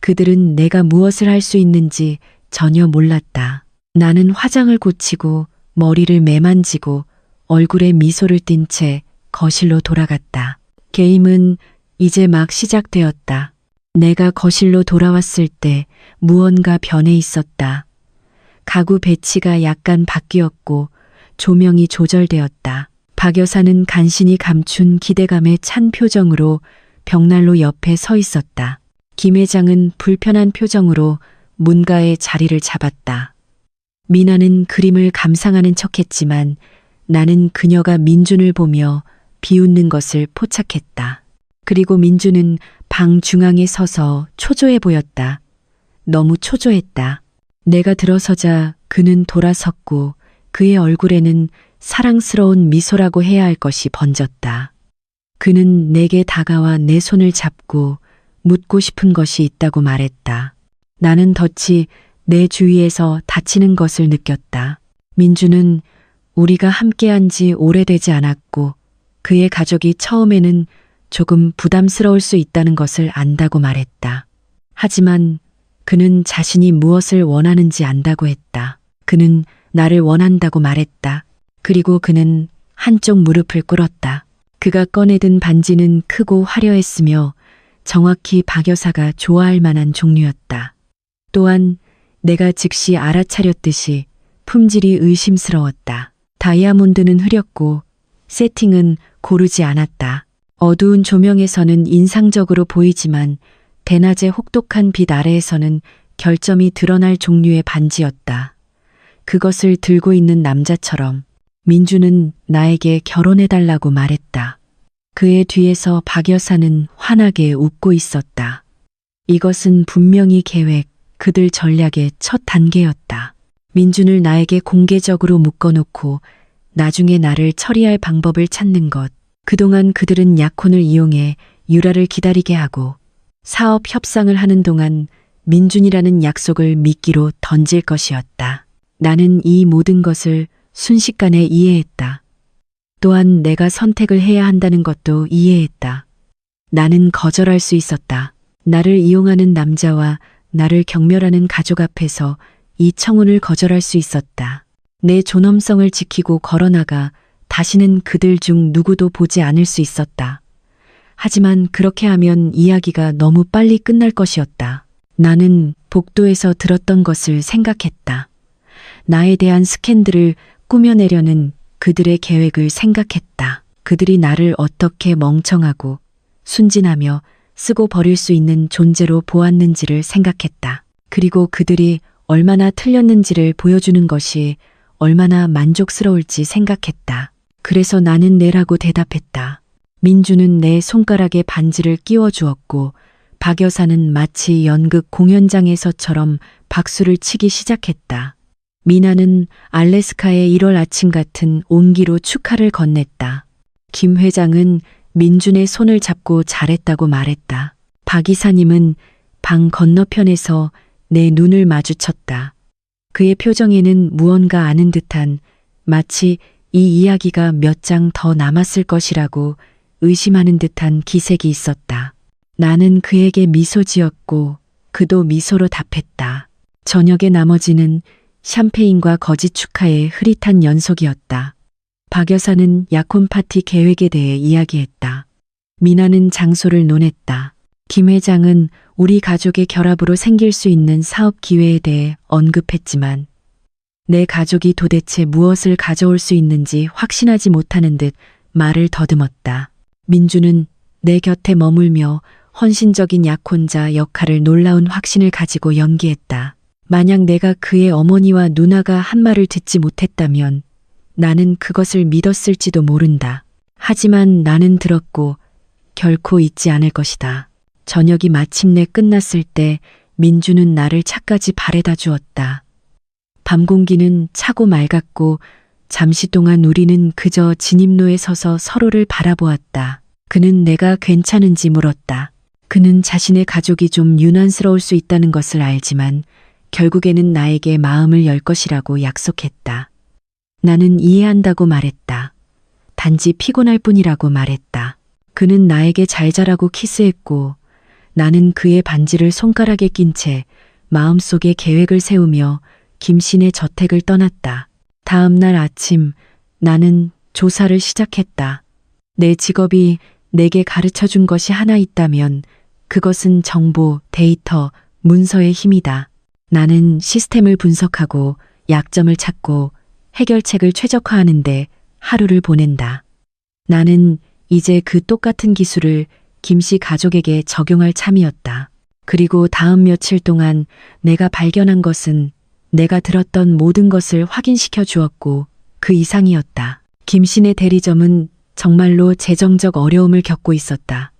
그들은 내가 무엇을 할 수 있는지 전혀 몰랐다. 나는 화장을 고치고 머리를 매만지고 얼굴에 미소를 띤 채 거실로 돌아갔다. 게임은 이제 막 시작되었다. 내가 거실로 돌아왔을 때 무언가 변해 있었다. 가구 배치가 약간 바뀌었고 조명이 조절되었다. 박 여사는 간신히 감춘 기대감에 찬 표정으로 벽난로 옆에 서 있었다. 김 회장은 불편한 표정으로 문가에 자리를 잡았다. 미나는 그림을 감상하는 척했지만 나는 그녀가 민준을 보며 비웃는 것을 포착했다. 그리고 민준은 방 중앙에 서서 초조해 보였다. 너무 초조했다. 내가 들어서자 그는 돌아섰고 그의 얼굴에는 사랑스러운 미소라고 해야 할 것이 번졌다. 그는 내게 다가와 내 손을 잡고 묻고 싶은 것이 있다고 말했다. 나는 덫이 내 주위에서 닫히는 것을 느꼈다. 민주는 우리가 함께한 지 오래되지 않았고 그의 가족이 처음에는 조금 부담스러울 수 있다는 것을 안다고 말했다. 하지만 그는 자신이 무엇을 원하는지 안다고 했다. 그는 나를 원한다고 말했다. 그리고 그는 한쪽 무릎을 꿇었다. 그가 꺼내든 반지는 크고 화려했으며 정확히 박 여사가 좋아할 만한 종류였다. 또한 내가 즉시 알아차렸듯이 품질이 의심스러웠다. 다이아몬드는 흐렸고 세팅은 고르지 않았다. 어두운 조명에서는 인상적으로 보이지만 대낮의 혹독한 빛 아래에서는 결점이 드러날 종류의 반지였다. 그것을 들고 있는 남자처럼 민주는 나에게 결혼해달라고 말했다. 그의 뒤에서 박 여사는 환하게 웃고 있었다. 이것은 분명히 계획, 그들 전략의 첫 단계였다. 민준을 나에게 공개적으로 묶어놓고 나중에 나를 처리할 방법을 찾는 것. 그동안 그들은 약혼을 이용해 유라를 기다리게 하고 사업 협상을 하는 동안 민준이라는 약속을 미끼로 던질 것이었다. 나는 이 모든 것을 순식간에 이해했다. 또한 내가 선택을 해야 한다는 것도 이해했다. 나는 거절할 수 있었다. 나를 이용하는 남자와 나를 경멸하는 가족 앞에서 이 청혼을 거절할 수 있었다. 내 존엄성을 지키고 걸어나가 다시는 그들 중 누구도 보지 않을 수 있었다. 하지만 그렇게 하면 이야기가 너무 빨리 끝날 것이었다. 나는 복도에서 들었던 것을 생각했다. 나에 대한 스캔들을 꾸며내려는 그들의 계획을 생각했다. 그들이 나를 어떻게 멍청하고 순진하며 쓰고 버릴 수 있는 존재로 보았는지를 생각했다. 그리고 그들이 얼마나 틀렸는지를 보여주는 것이 얼마나 만족스러울지 생각했다. 그래서 나는 네라고 대답했다. 민주는 내 손가락에 반지를 끼워 주었고 박 여사는 마치 연극 공연장에서처럼 박수를 치기 시작했다. 미나는 알래스카의 1월 아침 같은 온기로 축하를 건넸다. 김 회장은 민준의 손을 잡고 잘했다고 말했다. 박 이사님은 방 건너편에서 내 눈을 마주쳤다. 그의 표정에는 무언가 아는 듯한, 마치 이 이야기가 몇 장 더 남았을 것이라고 의심하는 듯한 기색이 있었다. 나는 그에게 미소 지었고 그도 미소로 답했다. 저녁의 나머지는 샴페인과 거짓 축하의 흐릿한 연속이었다. 박 여사는 약혼 파티 계획에 대해 이야기했다. 미나는 장소를 논했다. 김 회장은 우리 가족의 결합으로 생길 수 있는 사업 기회에 대해 언급했지만 내 가족이 도대체 무엇을 가져올 수 있는지 확신하지 못하는 듯 말을 더듬었다. 민주는 내 곁에 머물며 헌신적인 약혼자 역할을 놀라운 확신을 가지고 연기했다. 만약 내가 그의 어머니와 누나가 한 말을 듣지 못했다면 나는 그것을 믿었을지도 모른다. 하지만 나는 들었고 결코 잊지 않을 것이다. 저녁이 마침내 끝났을 때 민주는 나를 차까지 바래다 주었다. 밤 공기는 차고 맑았고 잠시 동안 우리는 그저 진입로에 서서 서로를 바라보았다. 그는 내가 괜찮은지 물었다. 그는 자신의 가족이 좀 유난스러울 수 있다는 것을 알지만 결국에는 나에게 마음을 열 것이라고 약속했다. 나는 이해한다고 말했다. 단지 피곤할 뿐이라고 말했다. 그는 나에게 잘 자라고 키스했고 나는 그의 반지를 손가락에 낀 채 마음속에 계획을 세우며 김씨네 저택을 떠났다. 다음 날 아침 나는 조사를 시작했다. 내 직업이 내게 가르쳐 준 것이 하나 있다면 그것은 정보, 데이터, 문서의 힘이다. 나는 시스템을 분석하고 약점을 찾고 해결책을 최적화하는데 하루를 보낸다. 나는 이제 그 똑같은 기술을 김씨 가족에게 적용할 참이었다. 그리고 다음 며칠 동안 내가 발견한 것은 내가 들었던 모든 것을 확인시켜 주었고 그 이상이었다. 김씨네 대리점은 정말로 재정적 어려움을 겪고 있었다.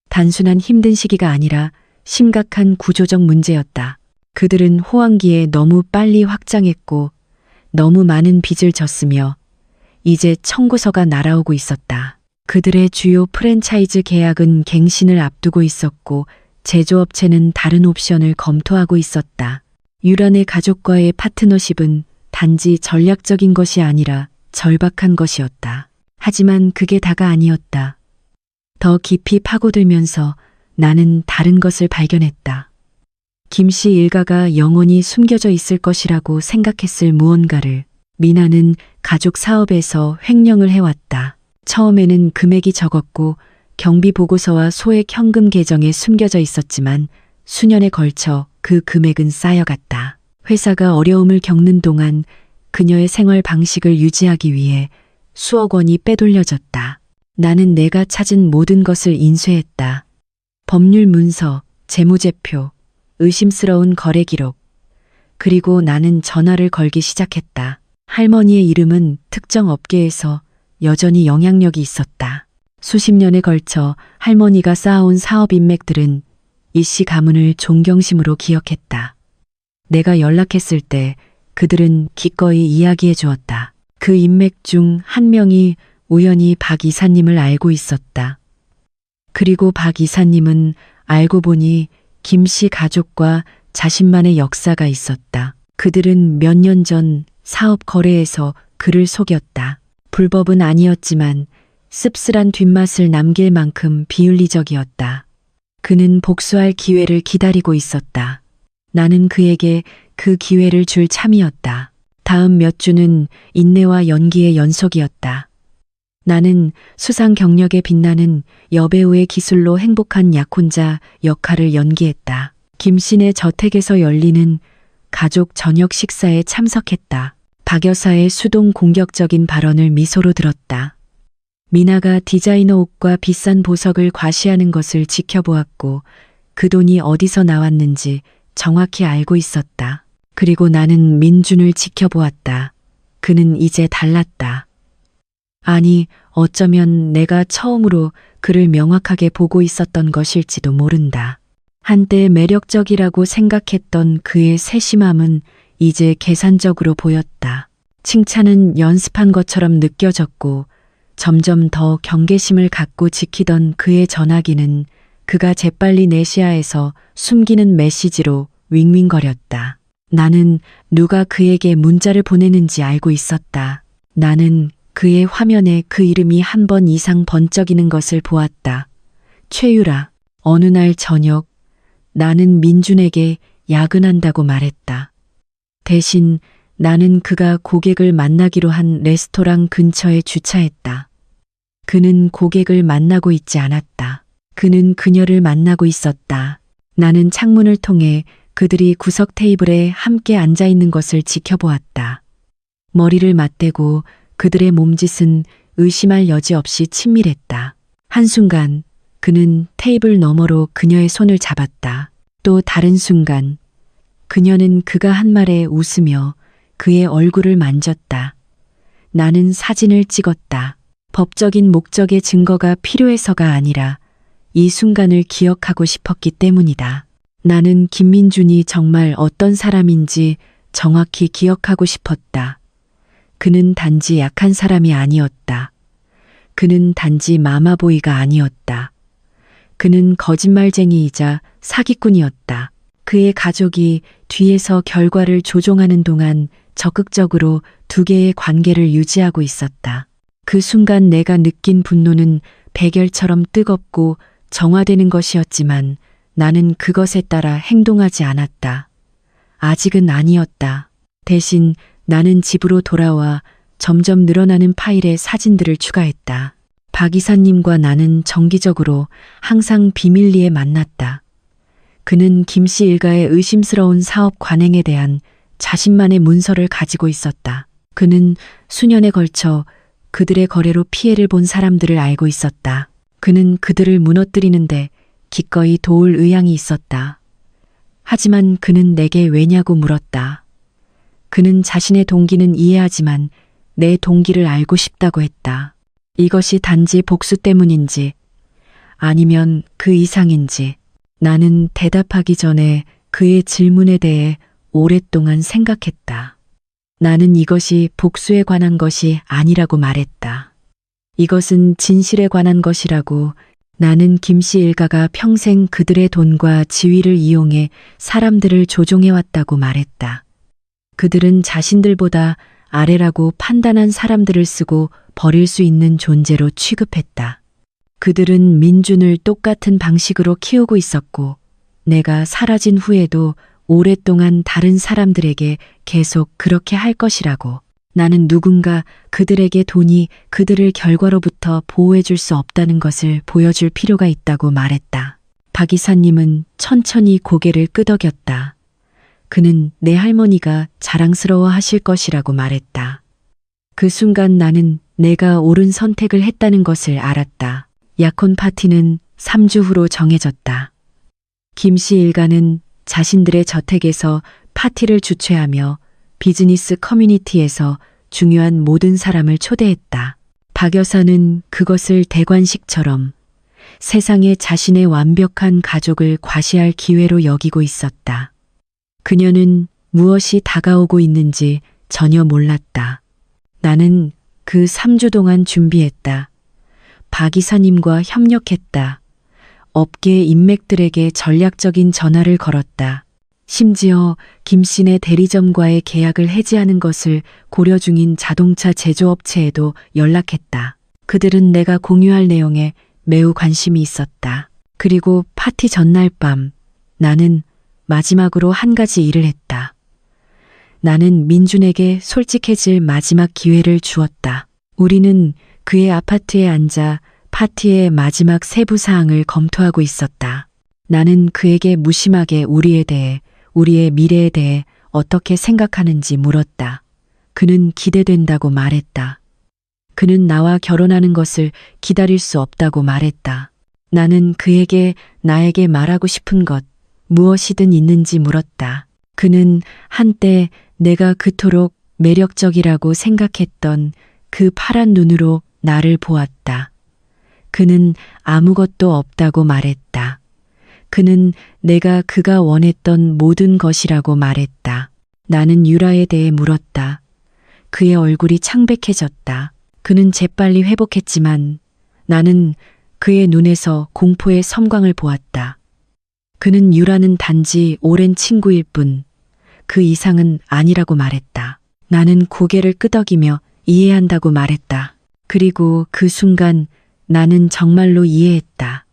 단순한 힘든 시기가 아니라 심각한 구조적 문제였다. 그들은 호황기에 너무 빨리 확장했고 너무 많은 빚을 졌으며 이제 청구서가 날아오고 있었다. 그들의 주요 프랜차이즈 계약은 갱신을 앞두고 있었고 제조업체는 다른 옵션을 검토하고 있었다. 유란의 가족과의 파트너십은 단지 전략적인 것이 아니라 절박한 것이었다. 하지만 그게 다가 아니었다. 더 깊이 파고들면서 나는 다른 것을 발견했다. 김씨 일가가 영원히 숨겨져 있을 것이라고 생각했을 무언가를. 미나는 가족 사업에서 횡령을 해왔다. 처음에는 금액이 적었고 경비 보고서와 소액 현금 계정에 숨겨져 있었지만 수년에 걸쳐 그 금액은 쌓여갔다. 회사가 어려움을 겪는 동안 그녀의 생활 방식을 유지하기 위해 수억 원이 빼돌려졌다. 나는 내가 찾은 모든 것을 인쇄했다. 법률 문서, 재무제표, 의심스러운 거래 기록. 그리고 나는 전화를 걸기 시작했다. 할머니의 이름은 특정 업계에서 여전히 영향력이 있었다. 수십 년에 걸쳐 할머니가 쌓아온 사업 인맥들은 이씨 가문을 존경심으로 기억했다. 내가 연락했을 때 그들은 기꺼이 이야기해 주었다. 그 인맥 중 한 명이 우연히 박 이사님을 알고 있었다. 그리고 박 이사님은 알고 보니 김씨 가족과 자신만의 역사가 있었다. 그들은 몇 년 전 사업 거래에서 그를 속였다. 불법은 아니었지만 씁쓸한 뒷맛을 남길 만큼 비윤리적이었다. 그는 복수할 기회를 기다리고 있었다. 나는 그에게 그 기회를 줄 참이었다. 다음 몇 주는 인내와 연기의 연속이었다. 나는 수상 경력에 빛나는 여배우의 기술로 행복한 약혼자 역할을 연기했다. 김씨네 저택에서 열리는 가족 저녁 식사에 참석했다. 박 여사의 수동 공격적인 발언을 미소로 들었다. 미나가 디자이너 옷과 비싼 보석을 과시하는 것을 지켜보았고 그 돈이 어디서 나왔는지 정확히 알고 있었다. 그리고 나는 민준을 지켜보았다. 그는 이제 달랐다. 아니, 어쩌면 내가 처음으로 그를 명확하게 보고 있었던 것일지도 모른다. 한때 매력적이라고 생각했던 그의 세심함은 이제 계산적으로 보였다. 칭찬은 연습한 것처럼 느껴졌고 점점 더 경계심을 갖고 지키던 그의 전화기는 그가 재빨리 내시아에서 숨기는 메시지로 윙윙거렸다. 나는 누가 그에게 문자를 보내는지 알고 있었다. 나는 그의 화면에 그 이름이 한 번 이상 번쩍이는 것을 보았다. 최유라. 어느 날 저녁 나는 민준에게 야근한다고 말했다. 대신 나는 그가 고객을 만나기로 한 레스토랑 근처에 주차했다. 그는 고객을 만나고 있지 않았다. 그는 그녀를 만나고 있었다. 나는 창문을 통해 그들이 구석 테이블에 함께 앉아 있는 것을 지켜보았다. 머리를 맞대고 그들의 몸짓은 의심할 여지 없이 친밀했다. 한순간 그는 테이블 너머로 그녀의 손을 잡았다. 또 다른 순간 그녀는 그가 한 말에 웃으며 그의 얼굴을 만졌다. 나는 사진을 찍었다. 법적인 목적의 증거가 필요해서가 아니라 이 순간을 기억하고 싶었기 때문이다. 나는 김민준이 정말 어떤 사람인지 정확히 기억하고 싶었다. 그는 단지 약한 사람이 아니었다. 그는 단지 마마보이가 아니었다. 그는 거짓말쟁이이자 사기꾼이었다. 그의 가족이 뒤에서 결과를 조종하는 동안 적극적으로 두 개의 관계를 유지하고 있었다. 그 순간 내가 느낀 분노는 백열처럼 뜨겁고 정화되는 것이었지만 나는 그것에 따라 행동하지 않았다. 아직은 아니었다. 대신 나는 집으로 돌아와 점점 늘어나는 파일에 사진들을 추가했다. 박 이사님과 나는 정기적으로 항상 비밀리에 만났다. 그는 김씨 일가의 의심스러운 사업 관행에 대한 자신만의 문서를 가지고 있었다. 그는 수년에 걸쳐 그들의 거래로 피해를 본 사람들을 알고 있었다. 그는 그들을 무너뜨리는데 기꺼이 도울 의향이 있었다. 하지만 그는 내게 왜냐고 물었다. 그는 자신의 동기는 이해하지만 내 동기를 알고 싶다고 했다. 이것이 단지 복수 때문인지 아니면 그 이상인지 나는 대답하기 전에 그의 질문에 대해 오랫동안 생각했다. 나는 이것이 복수에 관한 것이 아니라고 말했다. 이것은 진실에 관한 것이라고. 나는 김씨 일가가 평생 그들의 돈과 지위를 이용해 사람들을 조종해왔다고 말했다. 그들은 자신들보다 아래라고 판단한 사람들을 쓰고 버릴 수 있는 존재로 취급했다. 그들은 민준을 똑같은 방식으로 키우고 있었고 내가 사라진 후에도 오랫동안 다른 사람들에게 계속 그렇게 할 것이라고. 나는 누군가 그들에게 돈이 그들을 결과로부터 보호해줄 수 없다는 것을 보여줄 필요가 있다고 말했다. 박 이사님은 천천히 고개를 끄덕였다. 그는 내 할머니가 자랑스러워 하실 것이라고 말했다. 그 순간 나는 내가 옳은 선택을 했다는 것을 알았다. 약혼 파티는 3주 후로 정해졌다. 김씨 일가는 자신들의 저택에서 파티를 주최하며 비즈니스 커뮤니티에서 중요한 모든 사람을 초대했다. 박 여사는 그것을 대관식처럼 세상에 자신의 완벽한 가족을 과시할 기회로 여기고 있었다. 그녀는 무엇이 다가오고 있는지 전혀 몰랐다. 나는 그 3주 동안 준비했다. 박 이사님과 협력했다. 업계 인맥들에게 전략적인 전화를 걸었다. 심지어 김씨네 대리점과의 계약을 해지하는 것을 고려 중인 자동차 제조업체에도 연락했다. 그들은 내가 공유할 내용에 매우 관심이 있었다. 그리고 파티 전날 밤 나는 마지막으로 한 가지 일을 했다. 나는 민준에게 솔직해질 마지막 기회를 주었다. 우리는 그의 아파트에 앉아 파티의 마지막 세부 사항을 검토하고 있었다. 나는 그에게 무심하게 우리에 대해, 우리의 미래에 대해 어떻게 생각하는지 물었다. 그는 기대된다고 말했다. 그는 나와 결혼하는 것을 기다릴 수 없다고 말했다. 나는 그에게 나에게 말하고 싶은 것, 무엇이든 있는지 물었다. 그는 한때 내가 그토록 매력적이라고 생각했던 그 파란 눈으로 나를 보았다. 그는 아무것도 없다고 말했다. 그는 내가 그가 원했던 모든 것이라고 말했다. 나는 유라에 대해 물었다. 그의 얼굴이 창백해졌다. 그는 재빨리 회복했지만 나는 그의 눈에서 공포의 섬광을 보았다. 그는 유라는 단지 오랜 친구일 뿐, 그 이상은 아니라고 말했다. 나는 고개를 끄덕이며 이해한다고 말했다. 그리고 그 순간 나는 정말로 이해했다.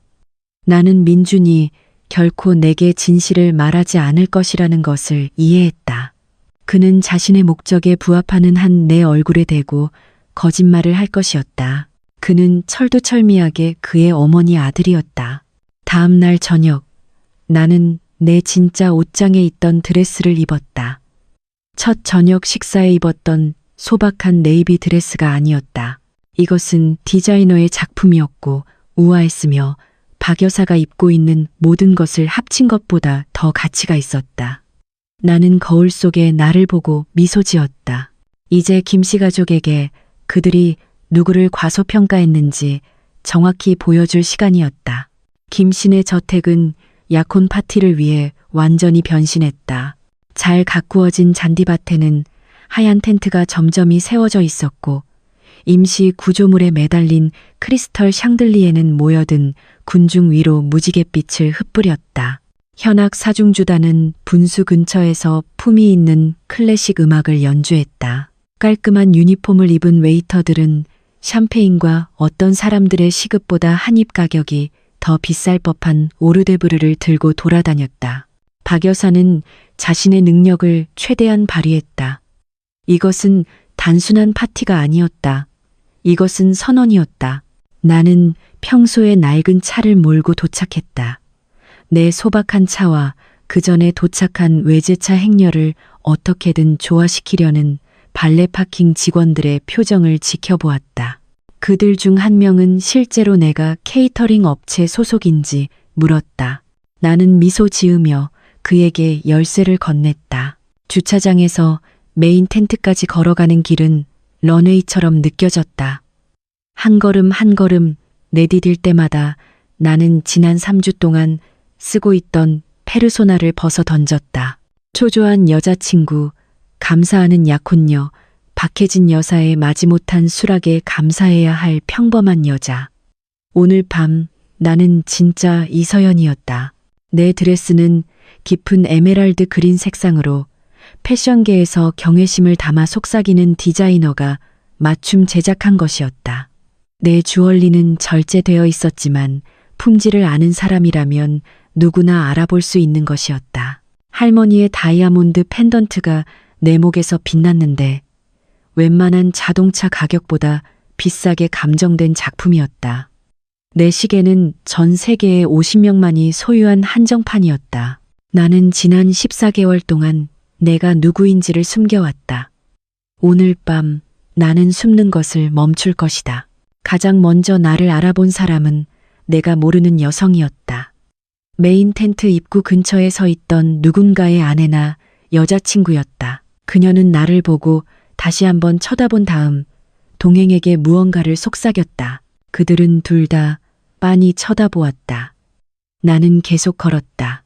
나는 민준이 결코 내게 진실을 말하지 않을 것이라는 것을 이해했다. 그는 자신의 목적에 부합하는 한 내 얼굴에 대고 거짓말을 할 것이었다. 그는 철두철미하게 그의 어머니 아들이었다. 다음 날 저녁, 나는 내 진짜 옷장에 있던 드레스를 입었다. 첫 저녁 식사에 입었던 소박한 네이비 드레스가 아니었다. 이것은 디자이너의 작품이었고 우아했으며 박 여사가 입고 있는 모든 것을 합친 것보다 더 가치가 있었다. 나는 거울 속에 나를 보고 미소 지었다. 이제 김씨 가족에게 그들이 누구를 과소평가했는지 정확히 보여줄 시간이었다. 김씨네 저택은 약혼 파티를 위해 완전히 변신했다. 잘 가꾸어진 잔디밭에는 하얀 텐트가 점점이 세워져 있었고 임시 구조물에 매달린 크리스털 샹들리에는 모여든 군중 위로 무지갯빛을 흩뿌렸다. 현악 사중주단은 분수 근처에서 품위 있는 클래식 음악을 연주했다. 깔끔한 유니폼을 입은 웨이터들은 샴페인과 어떤 사람들의 시급보다 한입 가격이 더 비쌀 법한 오르데브르를 들고 돌아다녔다. 박 여사는 자신의 능력을 최대한 발휘했다. 이것은 단순한 파티가 아니었다. 이것은 선언이었다. 나는 평소에 낡은 차를 몰고 도착했다. 내 소박한 차와 그 전에 도착한 외제차 행렬을 어떻게든 조화시키려는 발레 파킹 직원들의 표정을 지켜보았다. 그들 중 한 명은 실제로 내가 케이터링 업체 소속인지 물었다. 나는 미소 지으며 그에게 열쇠를 건넸다. 주차장에서 메인 텐트까지 걸어가는 길은 런웨이처럼 느껴졌다. 한 걸음 한 걸음 내디딜 때마다 나는 지난 3주 동안 쓰고 있던 페르소나를 벗어 던졌다. 초조한 여자친구, 감사하는 약혼녀, 박해진 여사의 마지못한 수락에 감사해야 할 평범한 여자. 오늘 밤 나는 진짜 이서연이었다. 내 드레스는 깊은 에메랄드 그린 색상으로 패션계에서 경외심을 담아 속삭이는 디자이너가 맞춤 제작한 것이었다. 내 주얼리는 절제되어 있었지만 품질을 아는 사람이라면 누구나 알아볼 수 있는 것이었다. 할머니의 다이아몬드 펜던트가 내 목에서 빛났는데 웬만한 자동차 가격보다 비싸게 감정된 작품이었다. 내 시계는 전 세계의 50명만이 소유한 한정판이었다. 나는 지난 14개월 동안 내가 누구인지를 숨겨왔다. 오늘 밤 나는 숨는 것을 멈출 것이다. 가장 먼저 나를 알아본 사람은 내가 모르는 여성이었다. 메인 텐트 입구 근처에 서 있던 누군가의 아내나 여자친구였다. 그녀는 나를 보고 다시 한번 쳐다본 다음 동행에게 무언가를 속삭였다. 그들은 둘 다 빤히 쳐다보았다. 나는 계속 걸었다.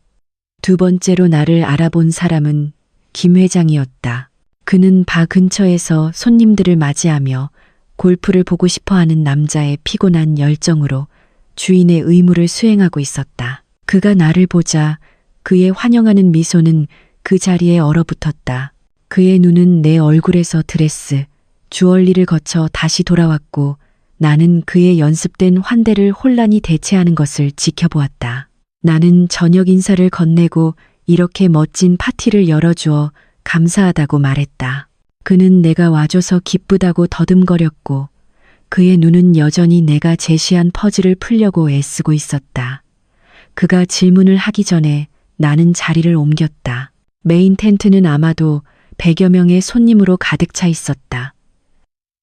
두 번째로 나를 알아본 사람은 김 회장이었다. 그는 바 근처에서 손님들을 맞이하며 골프를 보고 싶어하는 남자의 피곤한 열정으로 주인의 의무를 수행하고 있었다. 그가 나를 보자 그의 환영하는 미소는 그 자리에 얼어붙었다. 그의 눈은 내 얼굴에서 드레스, 주얼리를 거쳐 다시 돌아왔고 나는 그의 연습된 환대를 혼란히 대체하는 것을 지켜보았다. 나는 저녁 인사를 건네고 이렇게 멋진 파티를 열어주어 감사하다고 말했다. 그는 내가 와줘서 기쁘다고 더듬거렸고 그의 눈은 여전히 내가 제시한 퍼즐을 풀려고 애쓰고 있었다. 그가 질문을 하기 전에 나는 자리를 옮겼다. 메인 텐트는 아마도 100여 명의 손님으로 가득 차 있었다.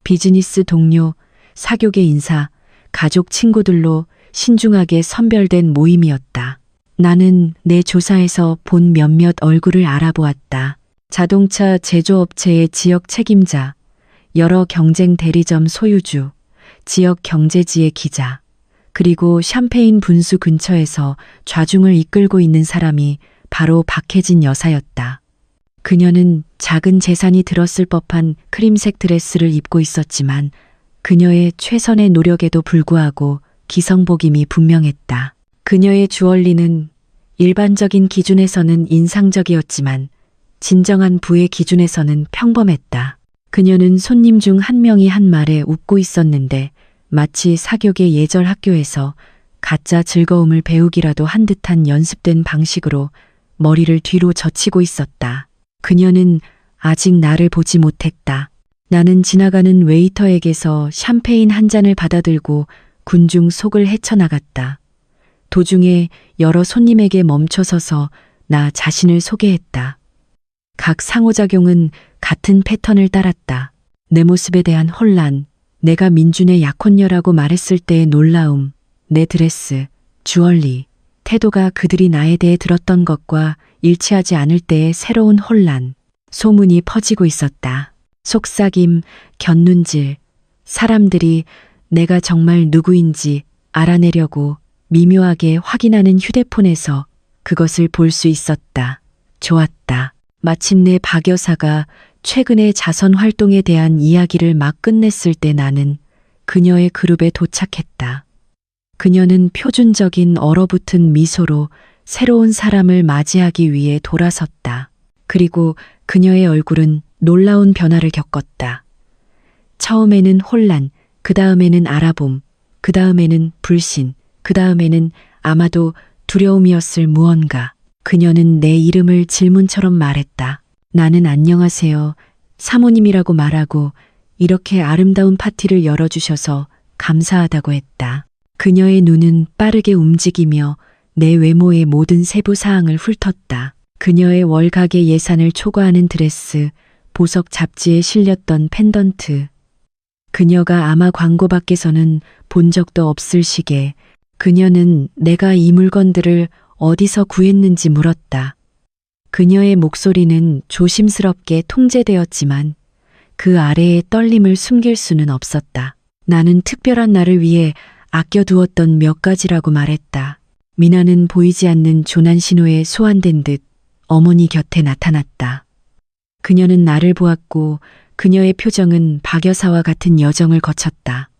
비즈니스 동료, 사교계 인사, 가족 친구들로 신중하게 선별된 모임이었다. 나는 내 조사에서 본 몇몇 얼굴을 알아보았다. 자동차 제조업체의 지역 책임자, 여러 경쟁 대리점 소유주, 지역 경제지의 기자, 그리고 샴페인 분수 근처에서 좌중을 이끌고 있는 사람이 바로 박혜진 여사였다. 그녀는 작은 재산이 들었을 법한 크림색 드레스를 입고 있었지만 그녀의 최선의 노력에도 불구하고 기성복임이 분명했다. 그녀의 주얼리는 일반적인 기준에서는 인상적이었지만 진정한 부의 기준에서는 평범했다. 그녀는 손님 중 한 명이 한 말에 웃고 있었는데 마치 사교계 예절 학교에서 가짜 즐거움을 배우기라도 한 듯한 연습된 방식으로 머리를 뒤로 젖히고 있었다. 그녀는 아직 나를 보지 못했다. 나는 지나가는 웨이터에게서 샴페인 한 잔을 받아들고 군중 속을 헤쳐나갔다. 도중에 여러 손님에게 멈춰서서 나 자신을 소개했다. 각 상호작용은 같은 패턴을 따랐다. 내 모습에 대한 혼란, 내가 민준의 약혼녀라고 말했을 때의 놀라움, 내 드레스, 주얼리, 태도가 그들이 나에 대해 들었던 것과 일치하지 않을 때의 새로운 혼란, 소문이 퍼지고 있었다. 속삭임, 곁눈질, 사람들이 내가 정말 누구인지 알아내려고 미묘하게 확인하는 휴대폰에서 그것을 볼 수 있었다. 좋았다. 마침내 박 여사가 최근의 자선 활동에 대한 이야기를 막 끝냈을 때 나는 그녀의 그룹에 도착했다. 그녀는 표준적인 얼어붙은 미소로 새로운 사람을 맞이하기 위해 돌아섰다. 그리고 그녀의 얼굴은 놀라운 변화를 겪었다. 처음에는 혼란, 그 다음에는 알아봄, 그 다음에는 불신, 그 다음에는 아마도 두려움이었을 무언가. 그녀는 내 이름을 질문처럼 말했다. 나는 안녕하세요, 사모님이라고 말하고 이렇게 아름다운 파티를 열어주셔서 감사하다고 했다. 그녀의 눈은 빠르게 움직이며 내 외모의 모든 세부 사항을 훑었다. 그녀의 월가계 예산을 초과하는 드레스, 보석 잡지에 실렸던 펜던트. 그녀가 아마 광고 밖에서는 본 적도 없을 시계. 그녀는 내가 이 물건들을 어디서 구했는지 물었다. 그녀의 목소리는 조심스럽게 통제되었지만 그 아래의 떨림을 숨길 수는 없었다. 나는 특별한 날을 위해 아껴두었던 몇 가지라고 말했다. 미나는 보이지 않는 조난 신호에 소환된 듯 어머니 곁에 나타났다. 그녀는 나를 보았고 그녀의 표정은 박 여사와 같은 여정을 거쳤다.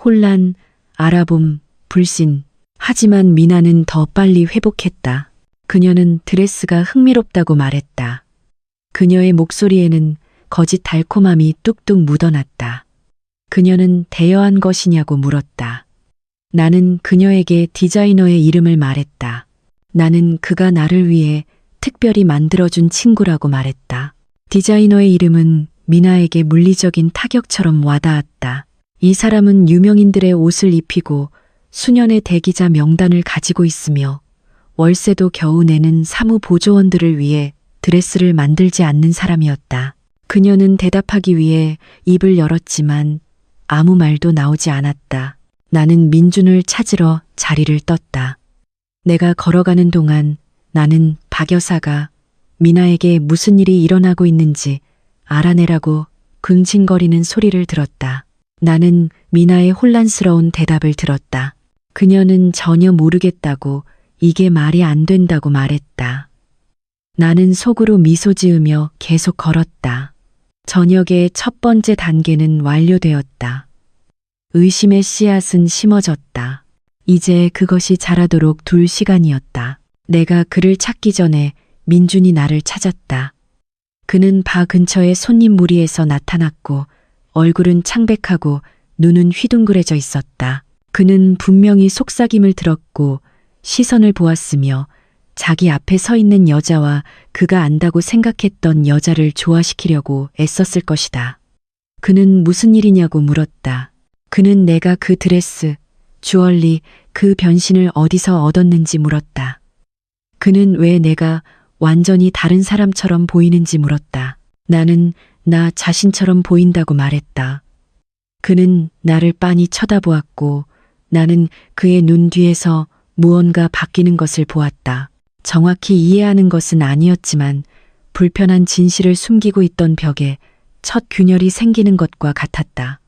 혼란, 알아봄, 불신. 하지만 미나는 더 빨리 회복했다. 그녀는 드레스가 흥미롭다고 말했다. 그녀의 목소리에는 거짓 달콤함이 뚝뚝 묻어났다. 그녀는 대여한 것이냐고 물었다. 나는 그녀에게 디자이너의 이름을 말했다. 나는 그가 나를 위해 특별히 만들어준 친구라고 말했다. 디자이너의 이름은 미나에게 물리적인 타격처럼 와닿았다. 이 사람은 유명인들의 옷을 입히고 수년의 대기자 명단을 가지고 있으며 월세도 겨우 내는 사무보조원들을 위해 드레스를 만들지 않는 사람이었다. 그녀는 대답하기 위해 입을 열었지만 아무 말도 나오지 않았다. 나는 민준을 찾으러 자리를 떴다. 내가 걸어가는 동안 나는 박 여사가 미나에게 무슨 일이 일어나고 있는지 알아내라고 긍징거리는 소리를 들었다. 나는 미나의 혼란스러운 대답을 들었다. 그녀는 전혀 모르겠다고, 이게 말이 안 된다고 말했다. 나는 속으로 미소 지으며 계속 걸었다. 저녁의 첫 번째 단계는 완료되었다. 의심의 씨앗은 심어졌다. 이제 그것이 자라도록 둘 시간이었다. 내가 그를 찾기 전에 민준이 나를 찾았다. 그는 바 근처의 손님 무리에서 나타났고 얼굴은 창백하고 눈은 휘둥그레져 있었다. 그는 분명히 속삭임을 들었고 시선을 보았으며 자기 앞에 서 있는 여자와 그가 안다고 생각했던 여자를 조화시키려고 애썼을 것이다. 그는 무슨 일이냐고 물었다. 그는 내가 그 드레스, 주얼리, 그 변신을 어디서 얻었는지 물었다. 그는 왜 내가 완전히 다른 사람처럼 보이는지 물었다. 나는 나 자신처럼 보인다고 말했다. 그는 나를 빤히 쳐다보았고 나는 그의 눈 뒤에서 무언가 바뀌는 것을 보았다. 정확히 이해하는 것은 아니었지만 불편한 진실을 숨기고 있던 벽에 첫 균열이 생기는 것과 같았다.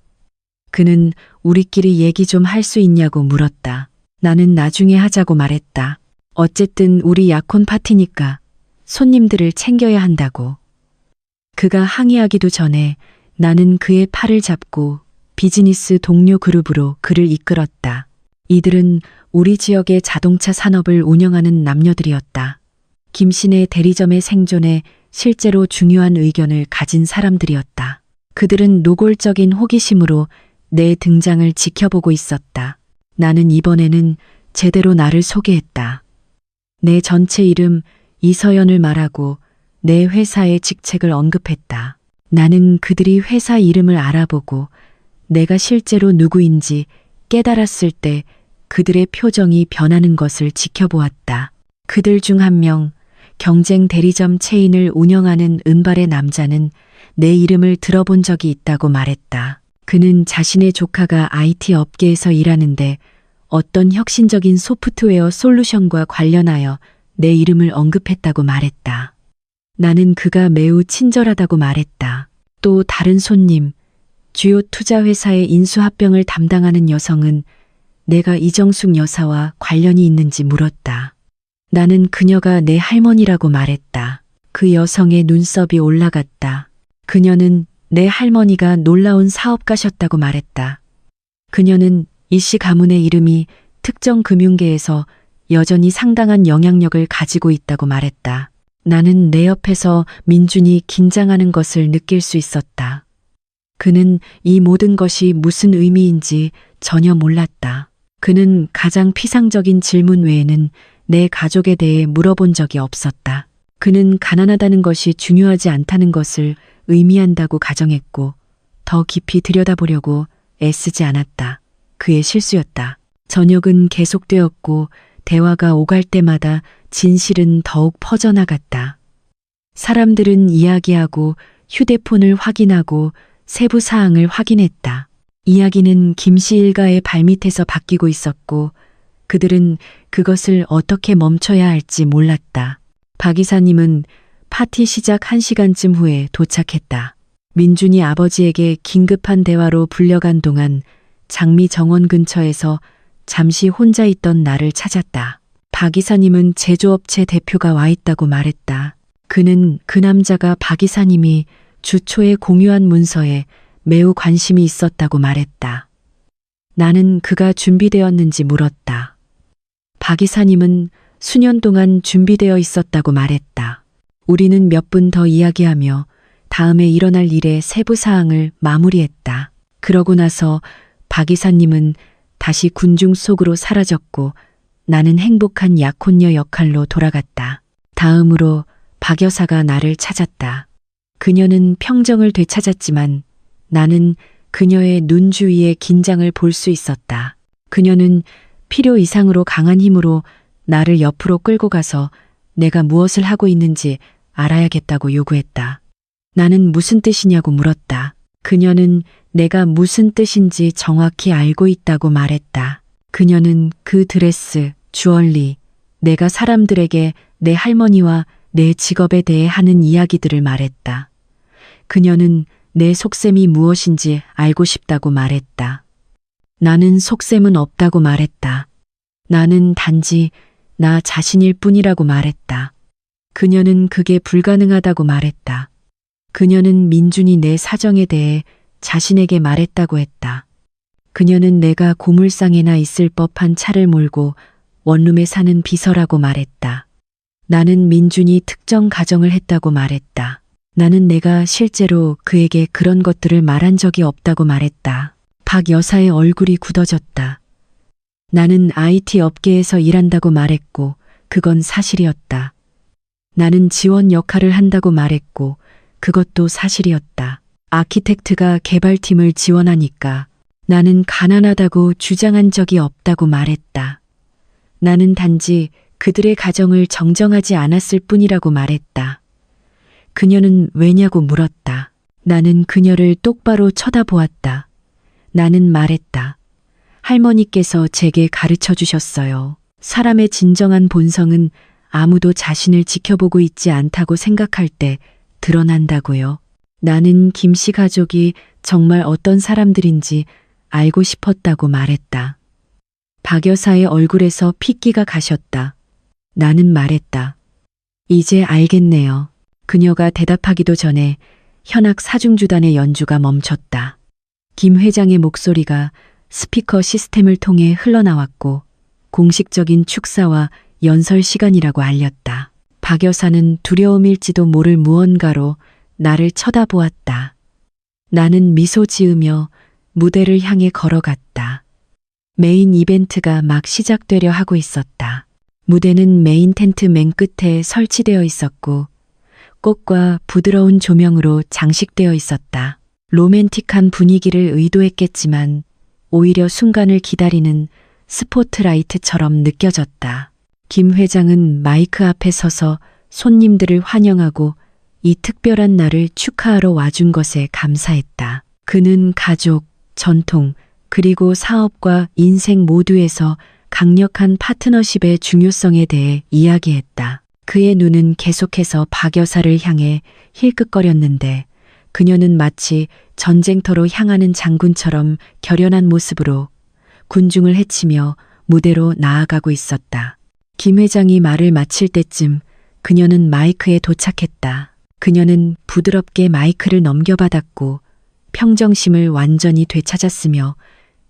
그는 우리끼리 얘기 좀 할 수 있냐고 물었다. 나는 나중에 하자고 말했다. 어쨌든 우리 약혼 파티니까 손님들을 챙겨야 한다고. 그가 항의하기도 전에 나는 그의 팔을 잡고 비즈니스 동료 그룹으로 그를 이끌었다. 이들은 우리 지역의 자동차 산업을 운영하는 남녀들이었다. 김씨네 대리점의 생존에 실제로 중요한 의견을 가진 사람들이었다. 그들은 노골적인 호기심으로 내 등장을 지켜보고 있었다. 나는 이번에는 제대로 나를 소개했다. 내 전체 이름 이서연을 말하고 내 회사의 직책을 언급했다. 나는 그들이 회사 이름을 알아보고 내가 실제로 누구인지 깨달았을 때 그들의 표정이 변하는 것을 지켜보았다. 그들 중 한 명, 경쟁 대리점 체인을 운영하는 은발의 남자는 내 이름을 들어본 적이 있다고 말했다. 그는 자신의 조카가 IT 업계에서 일하는데 어떤 혁신적인 소프트웨어 솔루션과 관련하여 내 이름을 언급했다고 말했다. 나는 그가 매우 친절하다고 말했다. 또 다른 손님, 주요 투자회사의 인수합병을 담당하는 여성은 내가 이정숙 여사와 관련이 있는지 물었다. 나는 그녀가 내 할머니라고 말했다. 그 여성의 눈썹이 올라갔다. 그녀는 내 할머니가 놀라운 사업가셨다고 말했다. 그녀는 이씨 가문의 이름이 특정 금융계에서 여전히 상당한 영향력을 가지고 있다고 말했다. 나는 내 옆에서 민준이 긴장하는 것을 느낄 수 있었다. 그는 이 모든 것이 무슨 의미인지 전혀 몰랐다. 그는 가장 피상적인 질문 외에는 내 가족에 대해 물어본 적이 없었다. 그는 가난하다는 것이 중요하지 않다는 것을 의미한다고 가정했고 더 깊이 들여다보려고 애쓰지 않았다. 그의 실수였다. 저녁은 계속되었고 대화가 오갈 때마다 진실은 더욱 퍼져나갔다. 사람들은 이야기하고 휴대폰을 확인하고 세부 사항을 확인했다. 이야기는 김씨 일가의 발밑에서 바뀌고 있었고 그들은 그것을 어떻게 멈춰야 할지 몰랐다. 박 이사님은 파티 시작 1시간쯤 후에 도착했다. 민준이 아버지에게 긴급한 대화로 불려간 동안 장미 정원 근처에서 잠시 혼자 있던 나를 찾았다. 박 이사님은 제조업체 대표가 와 있다고 말했다. 그는 그 남자가 박 이사님이 주 초에 공유한 문서에 매우 관심이 있었다고 말했다. 나는 그가 준비되었는지 물었다. 박 이사님은 수년 동안 준비되어 있었다고 말했다. 우리는 몇 분 더 이야기하며 다음에 일어날 일의 세부 사항을 마무리했다. 그러고 나서 박 이사님은 다시 군중 속으로 사라졌고 나는 행복한 약혼녀 역할로 돌아갔다. 다음으로 박 여사가 나를 찾았다. 그녀는 평정을 되찾았지만 나는 그녀의 눈 주위의 긴장을 볼 수 있었다. 그녀는 필요 이상으로 강한 힘으로 나를 옆으로 끌고 가서 내가 무엇을 하고 있는지 알아야겠다고 요구했다. 나는 무슨 뜻이냐고 물었다. 그녀는 내가 무슨 뜻인지 정확히 알고 있다고 말했다. 그녀는 그 드레스, 주얼리, 내가 사람들에게 내 할머니와 내 직업에 대해 하는 이야기들을 말했다. 그녀는 내 속셈이 무엇인지 알고 싶다고 말했다. 나는 속셈은 없다고 말했다. 나는 단지 나 자신일 뿐이라고 말했다. 그녀는 그게 불가능하다고 말했다. 그녀는 민준이 내 사정에 대해 자신에게 말했다고 했다. 그녀는 내가 고물상에나 있을 법한 차를 몰고 원룸에 사는 비서라고 말했다. 나는 민준이 특정 가정을 했다고 말했다. 나는 내가 실제로 그에게 그런 것들을 말한 적이 없다고 말했다. 박 여사의 얼굴이 굳어졌다. 나는 IT 업계에서 일한다고 말했고 그건 사실이었다. 나는 지원 역할을 한다고 말했고 그것도 사실이었다. 아키텍트가 개발팀을 지원하니까 나는 가난하다고 주장한 적이 없다고 말했다. 나는 단지 그들의 가정을 정정하지 않았을 뿐이라고 말했다. 그녀는 왜냐고 물었다. 나는 그녀를 똑바로 쳐다보았다. 나는 말했다. 할머니께서 제게 가르쳐 주셨어요. 사람의 진정한 본성은 아무도 자신을 지켜보고 있지 않다고 생각할 때 드러난다고요. 나는 김씨 가족이 정말 어떤 사람들인지 알고 싶었다고 말했다. 박 여사의 얼굴에서 핏기가 가셨다. 나는 말했다. 이제 알겠네요. 그녀가 대답하기도 전에 현악 사중주단의 연주가 멈췄다. 김 회장의 목소리가 스피커 시스템을 통해 흘러나왔고 공식적인 축사와 연설 시간이라고 알렸다. 박 여사는 두려움일지도 모를 무언가로 나를 쳐다보았다. 나는 미소 지으며 무대를 향해 걸어갔다. 메인 이벤트가 막 시작되려 하고 있었다. 무대는 메인 텐트 맨 끝에 설치되어 있었고 꽃과 부드러운 조명으로 장식되어 있었다. 로맨틱한 분위기를 의도했겠지만 오히려 순간을 기다리는 스포트라이트처럼 느껴졌다. 김 회장은 마이크 앞에 서서 손님들을 환영하고 이 특별한 날을 축하하러 와준 것에 감사했다. 그는 가족, 전통, 그리고 사업과 인생 모두에서 강력한 파트너십의 중요성에 대해 이야기했다. 그의 눈은 계속해서 박 여사를 향해 힐끗거렸는데 그녀는 마치 전쟁터로 향하는 장군처럼 결연한 모습으로 군중을 헤치며 무대로 나아가고 있었다. 김 회장이 말을 마칠 때쯤 그녀는 마이크에 도착했다. 그녀는 부드럽게 마이크를 넘겨받았고 평정심을 완전히 되찾았으며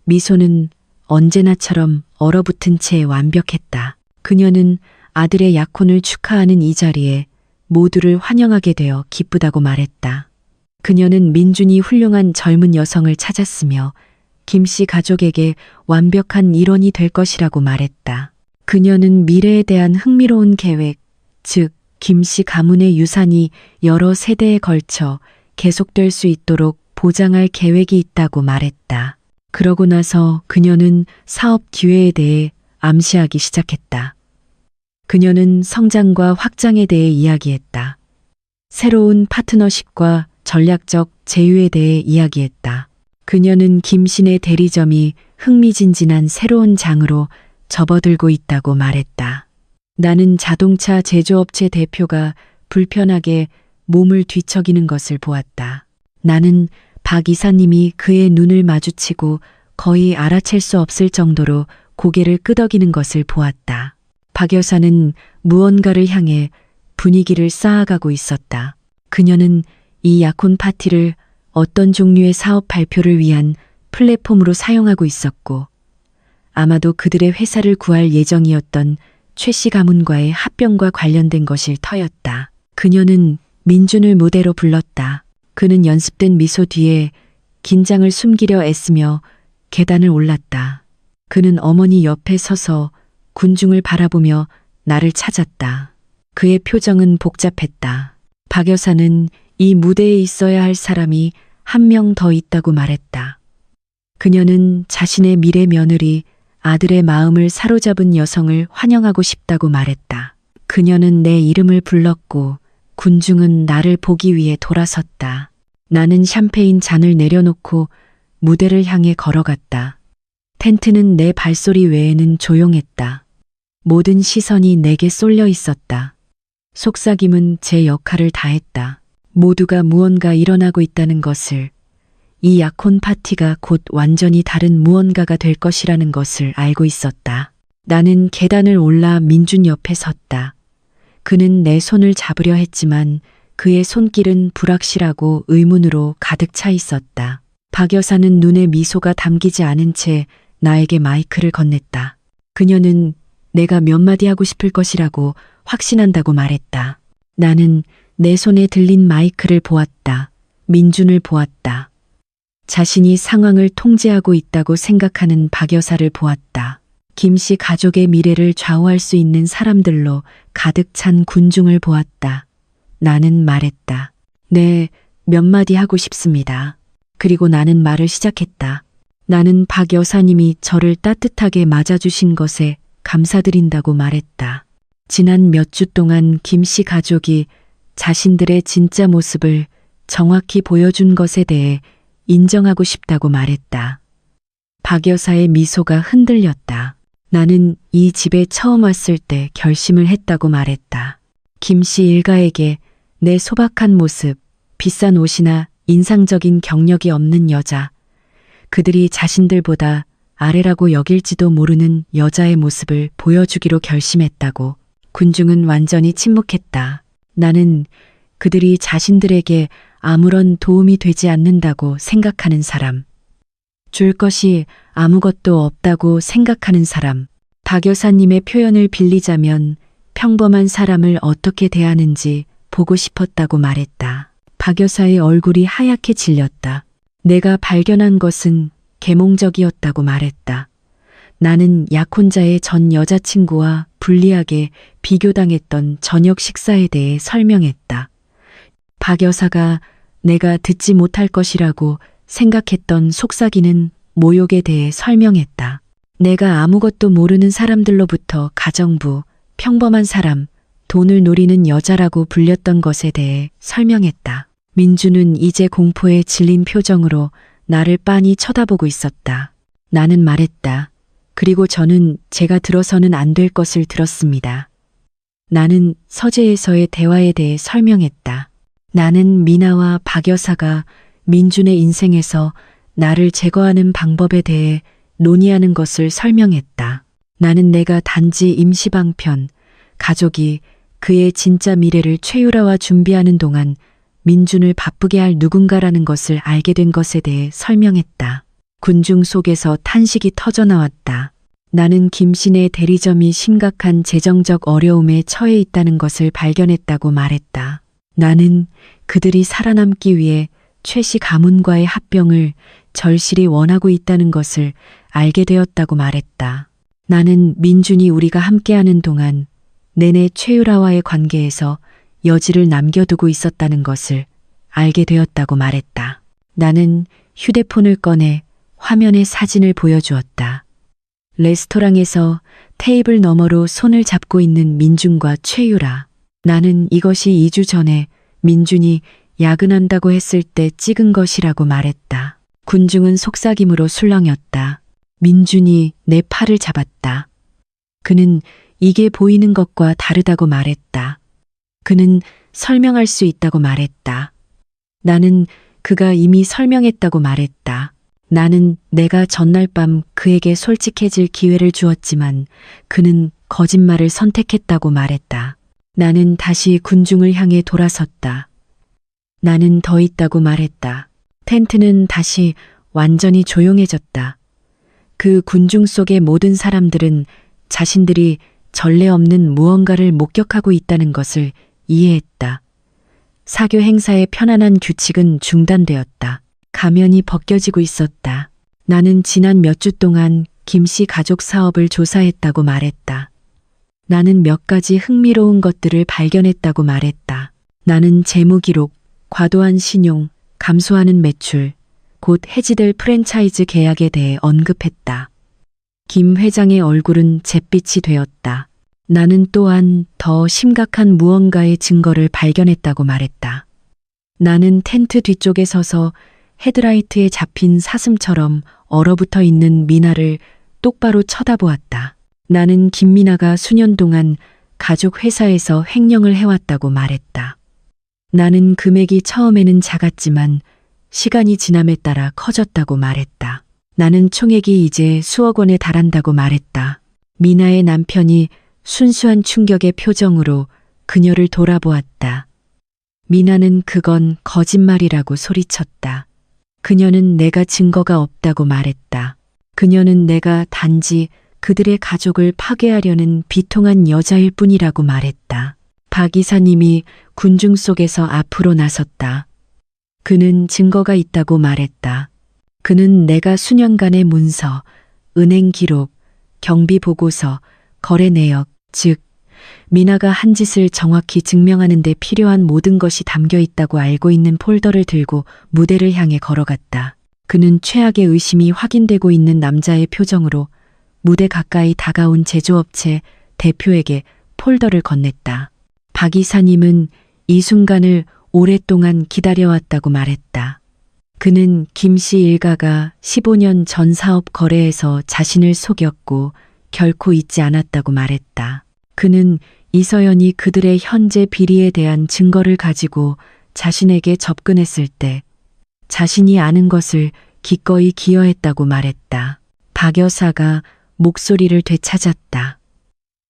미소는 언제나처럼 얼어붙은 채 완벽했다. 그녀는 아들의 약혼을 축하하는 이 자리에 모두를 환영하게 되어 기쁘다고 말했다. 그녀는 민준이 훌륭한 젊은 여성을 찾았으며 김씨 가족에게 완벽한 일원이 될 것이라고 말했다. 그녀는 미래에 대한 흥미로운 계획, 즉 김씨 가문의 유산이 여러 세대에 걸쳐 계속될 수 있도록 보장할 계획이 있다고 말했다. 그러고 나서 그녀는 사업 기회에 대해 암시하기 시작했다. 그녀는 성장과 확장에 대해 이야기했다. 새로운 파트너십과 전략적 제휴에 대해 이야기했다. 그녀는 김신의 대리점이 흥미진진한 새로운 장으로 접어들고 있다고 말했다. 나는 자동차 제조업체 대표가 불편하게 몸을 뒤척이는 것을 보았다. 나는 박 이사님이 그의 눈을 마주치고 거의 알아챌 수 없을 정도로 고개를 끄덕이는 것을 보았다. 박 여사는 무언가를 향해 분위기를 쌓아가고 있었다. 그녀는 이 약혼 파티를 어떤 종류의 사업 발표를 위한 플랫폼으로 사용하고 있었고 아마도 그들의 회사를 구할 예정이었던 최 씨 가문과의 합병과 관련된 것일 터였다. 그녀는 민준을 무대로 불렀다. 그는 연습된 미소 뒤에 긴장을 숨기려 애쓰며 계단을 올랐다. 그는 어머니 옆에 서서 군중을 바라보며 나를 찾았다. 그의 표정은 복잡했다. 박 여사는 이 무대에 있어야 할 사람이 한 명 더 있다고 말했다. 그녀는 자신의 미래 며느리, 아들의 마음을 사로잡은 여성을 환영하고 싶다고 말했다. 그녀는 내 이름을 불렀고 군중은 나를 보기 위해 돌아섰다. 나는 샴페인 잔을 내려놓고 무대를 향해 걸어갔다. 텐트는 내 발소리 외에는 조용했다. 모든 시선이 내게 쏠려 있었다. 속삭임은 제 역할을 다했다. 모두가 무언가 일어나고 있다는 것을, 이 약혼 파티가 곧 완전히 다른 무언가가 될 것이라는 것을 알고 있었다. 나는 계단을 올라 민준 옆에 섰다. 그는 내 손을 잡으려 했지만 그의 손길은 불확실하고 의문으로 가득 차 있었다. 박 여사는 눈에 미소가 담기지 않은 채 나에게 마이크를 건넸다. 그녀는 내가 몇 마디 하고 싶을 것이라고 확신한다고 말했다. 나는 내 손에 들린 마이크를 보았다. 민준을 보았다. 자신이 상황을 통제하고 있다고 생각하는 박 여사를 보았다. 김씨 가족의 미래를 좌우할 수 있는 사람들로 가득 찬 군중을 보았다. 나는 말했다. 네, 몇 마디 하고 싶습니다. 그리고 나는 말을 시작했다. 나는 박 여사님이 저를 따뜻하게 맞아주신 것에 감사드린다고 말했다. 지난 몇 주 동안 김씨 가족이 자신들의 진짜 모습을 정확히 보여준 것에 대해 인정하고 싶다고 말했다. 박 여사의 미소가 흔들렸다. 나는 이 집에 처음 왔을 때 결심을 했다고 말했다. 김씨 일가에게 내 소박한 모습, 비싼 옷이나 인상적인 경력이 없는 여자, 그들이 자신들보다 아래라고 여길지도 모르는 여자의 모습을 보여주기로 결심했다고. 군중은 완전히 침묵했다. 나는 그들이 자신들에게 아무런 도움이 되지 않는다고 생각하는 사람. 줄 것이 아무것도 없다고 생각하는 사람. 박 여사님의 표현을 빌리자면 평범한 사람을 어떻게 대하는지 보고 싶었다고 말했다. 박 여사의 얼굴이 하얗게 질렸다. 내가 발견한 것은 계몽적이었다고 말했다. 나는 약혼자의 전 여자친구와 불리하게 비교당했던 저녁 식사에 대해 설명했다. 박 여사가 내가 듣지 못할 것이라고 생각했던 속삭이는 모욕에 대해 설명했다. 내가 아무것도 모르는 사람들로부터 가정부, 평범한 사람, 돈을 노리는 여자라고 불렸던 것에 대해 설명했다. 민주는 이제 공포에 질린 표정으로 나를 빤히 쳐다보고 있었다. 나는 말했다. 그리고 저는 제가 들어서는 안 될 것을 들었습니다. 나는 서재에서의 대화에 대해 설명했다. 나는 미나와 박 여사가 민준의 인생에서 나를 제거하는 방법에 대해 논의하는 것을 설명했다. 나는 내가 단지 임시방편, 가족이 그의 진짜 미래를 최유라와 준비하는 동안 민준을 바쁘게 할 누군가라는 것을 알게 된 것에 대해 설명했다. 군중 속에서 탄식이 터져나왔다. 나는 김신의 대리점이 심각한 재정적 어려움에 처해 있다는 것을 발견했다고 말했다. 나는 그들이 살아남기 위해 최씨 가문과의 합병을 절실히 원하고 있다는 것을 알게 되었다고 말했다. 나는 민준이 우리가 함께하는 동안 내내 최유라와의 관계에서 여지를 남겨두고 있었다는 것을 알게 되었다고 말했다. 나는 휴대폰을 꺼내 화면에 사진을 보여주었다. 레스토랑에서 테이블 너머로 손을 잡고 있는 민준과 최유라. 나는 이것이 2주 전에 민준이 야근한다고 했을 때 찍은 것이라고 말했다. 군중은 속삭임으로 술렁였다. 민준이 내 팔을 잡았다. 그는 이게 보이는 것과 다르다고 말했다. 그는 설명할 수 있다고 말했다. 나는 그가 이미 설명했다고 말했다. 나는 내가 전날 밤 그에게 솔직해질 기회를 주었지만 그는 거짓말을 선택했다고 말했다. 나는 다시 군중을 향해 돌아섰다. 나는 더 있다고 말했다. 텐트는 다시 완전히 조용해졌다. 그 군중 속의 모든 사람들은 자신들이 전례 없는 무언가를 목격하고 있다는 것을 이해했다. 사교 행사의 편안한 규칙은 중단되었다. 가면이 벗겨지고 있었다. 나는 지난 몇 주 동안 김씨 가족 사업을 조사했다고 말했다. 나는 몇 가지 흥미로운 것들을 발견했다고 말했다. 나는 재무 기록, 과도한 신용, 감소하는 매출, 곧 해지될 프랜차이즈 계약에 대해 언급했다. 김 회장의 얼굴은 잿빛이 되었다. 나는 또한 더 심각한 무언가의 증거를 발견했다고 말했다. 나는 텐트 뒤쪽에 서서 헤드라이트에 잡힌 사슴처럼 얼어붙어 있는 미나를 똑바로 쳐다보았다. 나는 김미나가 수년 동안 가족 회사에서 횡령을 해왔다고 말했다. 나는 금액이 처음에는 작았지만 시간이 지남에 따라 커졌다고 말했다. 나는 총액이 이제 수억 원에 달한다고 말했다. 미나의 남편이 순수한 충격의 표정으로 그녀를 돌아보았다. 미나는 그건 거짓말이라고 소리쳤다. 그녀는 내가 증거가 없다고 말했다. 그녀는 내가 단지 그들의 가족을 파괴하려는 비통한 여자일 뿐이라고 말했다. 박 이사님이 군중 속에서 앞으로 나섰다. 그는 증거가 있다고 말했다. 그는 내가 수년간의 문서, 은행 기록, 경비 보고서, 거래 내역, 즉 미나가 한 짓을 정확히 증명하는 데 필요한 모든 것이 담겨 있다고 알고 있는 폴더를 들고 무대를 향해 걸어갔다. 그는 최악의 의심이 확인되고 있는 남자의 표정으로 무대 가까이 다가온 제조업체 대표에게 폴더를 건넸다. 박 이사님은 이 순간을 오랫동안 기다려왔다고 말했다. 그는 김씨 일가가 15년 전 사업 거래에서 자신을 속였고 결코 잊지 않았다고 말했다. 그는 이서연이 그들의 현재 비리에 대한 증거를 가지고 자신에게 접근했을 때 자신이 아는 것을 기꺼이 기여했다고 말했다. 박 여사가 목소리를 되찾았다.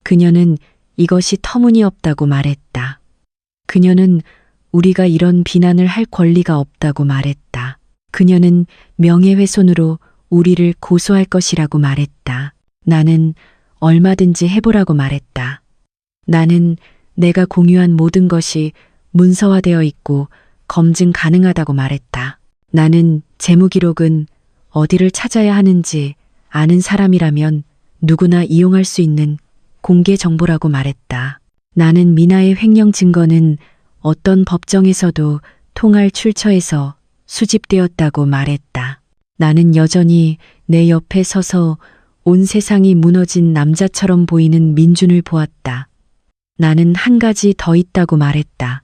그녀는 이것이 터무니없다고 말했다. 그녀는 우리가 이런 비난을 할 권리가 없다고 말했다. 그녀는 명예훼손으로 우리를 고소할 것이라고 말했다. 나는 얼마든지 해보라고 말했다. 나는 내가 공유한 모든 것이 문서화되어 있고 검증 가능하다고 말했다. 나는 재무기록은 어디를 찾아야 하는지 아는 사람이라면 누구나 이용할 수 있는 공개 정보라고 말했다. 나는 미나의 횡령 증거는 어떤 법정에서도 통할 출처에서 수집되었다고 말했다. 나는 여전히 내 옆에 서서 온 세상이 무너진 남자처럼 보이는 민준을 보았다. 나는 한 가지 더 있다고 말했다.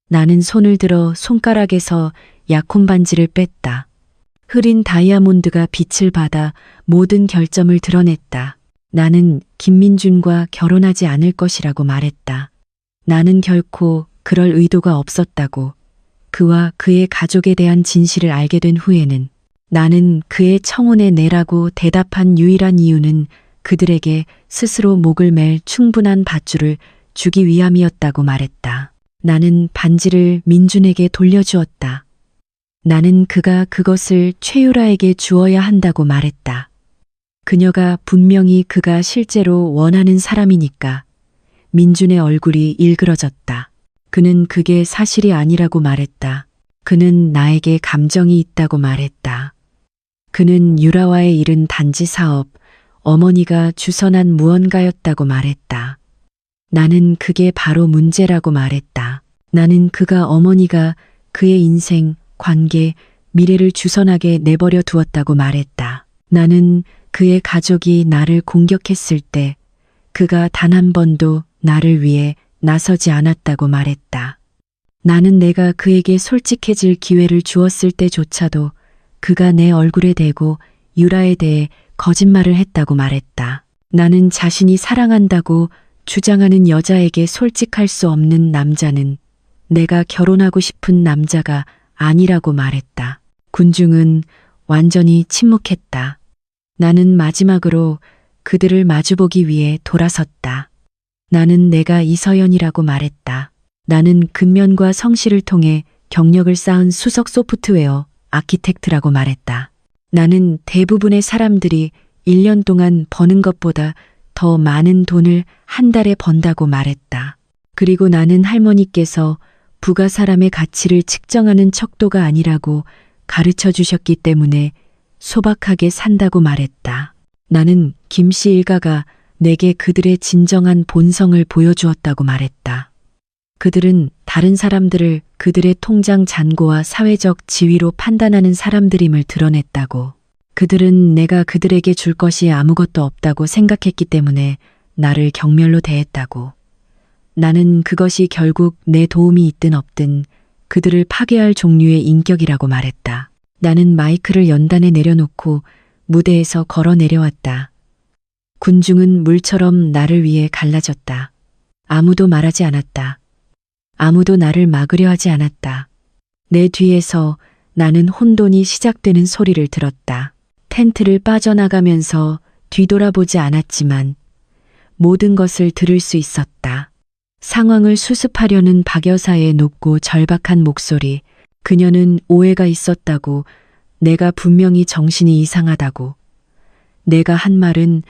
나는 손을 들어 손가락에서 약혼 반지를 뺐다. 흐린 다이아몬드가 빛을 받아 모든 결점을 드러냈다. 나는 김민준과 결혼하지 않을 것이라고 말했다. 나는 결코 그럴 의도가 없었다고. 그와 그의 가족에 대한 진실을 알게 된 후에는 나는 그의 청혼에 내라고 대답한 유일한 이유는 그들에게 스스로 목을 맬 충분한 밧줄을 주기 위함이었다고 말했다. 나는 반지를 민준에게 돌려주었다. 나는 그가 그것을 최유라에게 주어야 한다고 말했다. 그녀가 분명히 그가 실제로 원하는 사람이니까. 민준의 얼굴이 일그러졌다. 그는 그게 사실이 아니라고 말했다. 그는 나에게 감정이 있다고 말했다. 그는 유라와의 일은 단지 사업, 어머니가 주선한 무언가였다고 말했다. 나는 그게 바로 문제라고 말했다. 나는 그가 어머니가 그의 인생, 관계, 미래를 주선하게 내버려 두었다고 말했다. 나는 그의 가족이 나를 공격했을 때 그가 단 한 번도 나를 위해 나서지 않았다고 말했다. 나는 내가 그에게 솔직해질 기회를 주었을 때조차도 그가 내 얼굴에 대고 유라에 대해 거짓말을 했다고 말했다. 나는 자신이 사랑한다고 주장하는 여자에게 솔직할 수 없는 남자는 내가 결혼하고 싶은 남자가 아니라고 말했다. 군중은 완전히 침묵했다. 나는 마지막으로 그들을 마주보기 위해 돌아섰다. 나는 내가 이서연이라고 말했다. 나는 근면과 성실을 통해 경력을 쌓은 수석 소프트웨어 아키텍트라고 말했다. 나는 대부분의 사람들이 1년 동안 버는 것보다 더 많은 돈을 한 달에 번다고 말했다. 그리고 나는 할머니께서 부가 사람의 가치를 측정하는 척도가 아니라고 가르쳐 주셨기 때문에 소박하게 산다고 말했다. 나는 김씨 일가가 내게 그들의 진정한 본성을 보여주었다고 말했다. 그들은 다른 사람들을 그들의 통장 잔고와 사회적 지위로 판단하는 사람들임을 드러냈다고. 그들은 내가 그들에게 줄 것이 아무것도 없다고 생각했기 때문에 나를 경멸로 대했다고. 나는 그것이 결국 내 도움이 있든 없든 그들을 파괴할 종류의 인격이라고 말했다. 나는 마이크를 연단에 내려놓고 무대에서 걸어 내려왔다. 군중은 물처럼 나를 위해 갈라졌다. 아무도 말하지 않았다. 아무도 나를 막으려 하지 않았다. 내 뒤에서 나는 혼돈이 시작되는 소리를 들었다. 텐트를 빠져나가면서 뒤돌아보지 않았지만 모든 것을 들을 수 있었다. 상황을 수습하려는 박 여사의 높고 절박한 목소리, 그녀는 오해가 있었다고, 내가 분명히 정신이 이상하다고. 내가 한 말은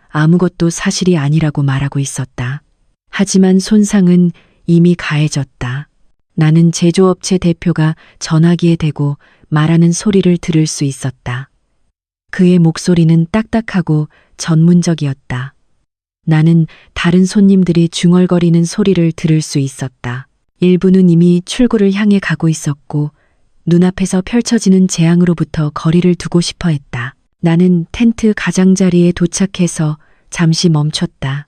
아무것도 사실이 아니라고 말하고 있었다. 하지만 손상은 이미 가해졌다. 나는 제조업체 대표가 전화기에 대고 말하는 소리를 들을 수 있었다. 그의 목소리는 딱딱하고 전문적이었다. 나는 다른 손님들이 중얼거리는 소리를 들을 수 있었다. 일부는 이미 출구를 향해 가고 있었고 눈앞에서 펼쳐지는 재앙으로부터 거리를 두고 싶어 했다. 나는 텐트 가장자리에 도착해서 잠시 멈췄다.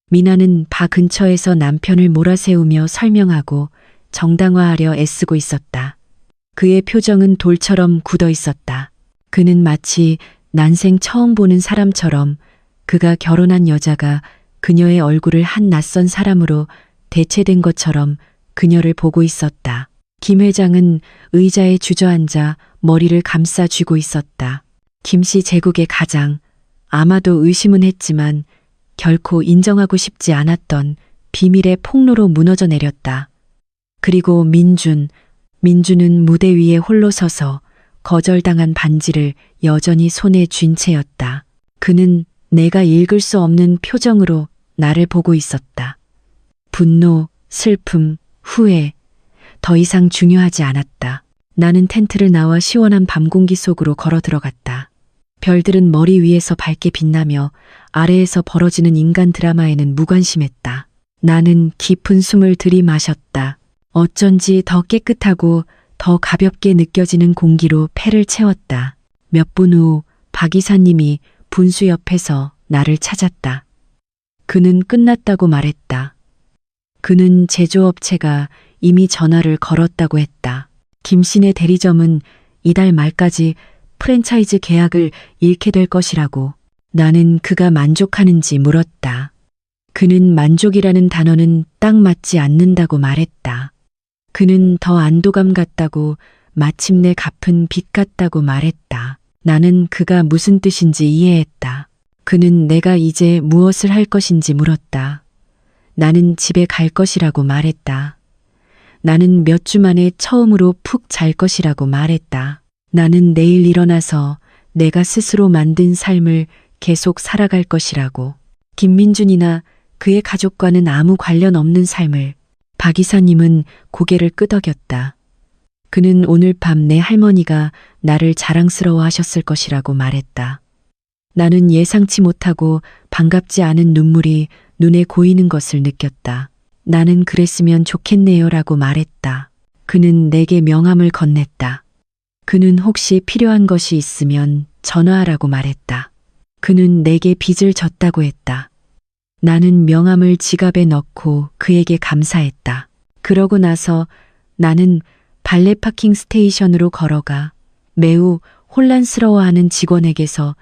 미나는 바 근처에서 남편을 몰아세우며 설명하고 정당화하려 애쓰고 있었다. 그의 표정은 돌처럼 굳어 있었다. 그는 마치 난생 처음 보는 사람처럼 그가 결혼한 여자가 그녀의 얼굴을 한 낯선 사람으로 대체된 것처럼 그녀를 보고 있었다. 김 회장은 의자에 주저앉아 머리를 감싸 쥐고 있었다. 김씨 제국의 가장, 아마도 의심은 했지만 결코 인정하고 싶지 않았던 비밀의 폭로로 무너져 내렸다. 그리고 민주는 무대 위에 홀로 서서 거절당한 반지를 여전히 손에 쥔 채였다. 그는 내가 읽을 수 없는 표정으로 나를 보고 있었다. 분노, 슬픔, 후회, 더 이상 중요하지 않았다. 나는 텐트를 나와 시원한 밤 공기 속으로 걸어 들어갔다. 별들은 머리 위에서 밝게 빛나며 아래에서 벌어지는 인간 드라마에는 무관심했다. 나는 깊은 숨을 들이마셨다. 어쩐지 더 깨끗하고 더 가볍게 느껴지는 공기로 폐를 채웠다. 몇 분 후 박 이사님이 분수 옆에서 나를 찾았다. 그는 끝났다고 말했다. 그는 제조업체가 이미 전화를 걸었다고 했다. 김씨네 대리점은 이달 말까지 프랜차이즈 계약을 잃게 될 것이라고. 나는 그가 만족하는지 물었다. 그는 만족이라는 단어는 딱 맞지 않는다고 말했다. 그는 더 안도감 같다고, 마침내 갚은 빚 같다고 말했다. 나는 그가 무슨 뜻인지 이해했다. 그는 내가 이제 무엇을 할 것인지 물었다. 나는 집에 갈 것이라고 말했다. 나는 몇 주 만에 처음으로 푹 잘 것이라고 말했다. 나는 내일 일어나서 내가 스스로 만든 삶을 계속 살아갈 것이라고. 김민준이나 그의 가족과는 아무 관련 없는 삶을. 박 이사님은 고개를 끄덕였다. 그는 오늘 밤 내 할머니가 나를 자랑스러워 하셨을 것이라고 말했다. 나는 예상치 못하고 반갑지 않은 눈물이 눈에 고이는 것을 느꼈다. 나는 그랬으면 좋겠네요라고 말했다. 그는 내게 명함을 건넸다. 그는 혹시 필요한 것이 있으면 전화하라고 말했다. 그는 내게 빚을 졌다고 했다. 나는 명함을 지갑에 넣고 그에게 감사했다. 그러고 나서 나는 발레 파킹 스테이션으로 걸어가 매우 혼란스러워하는 직원에게서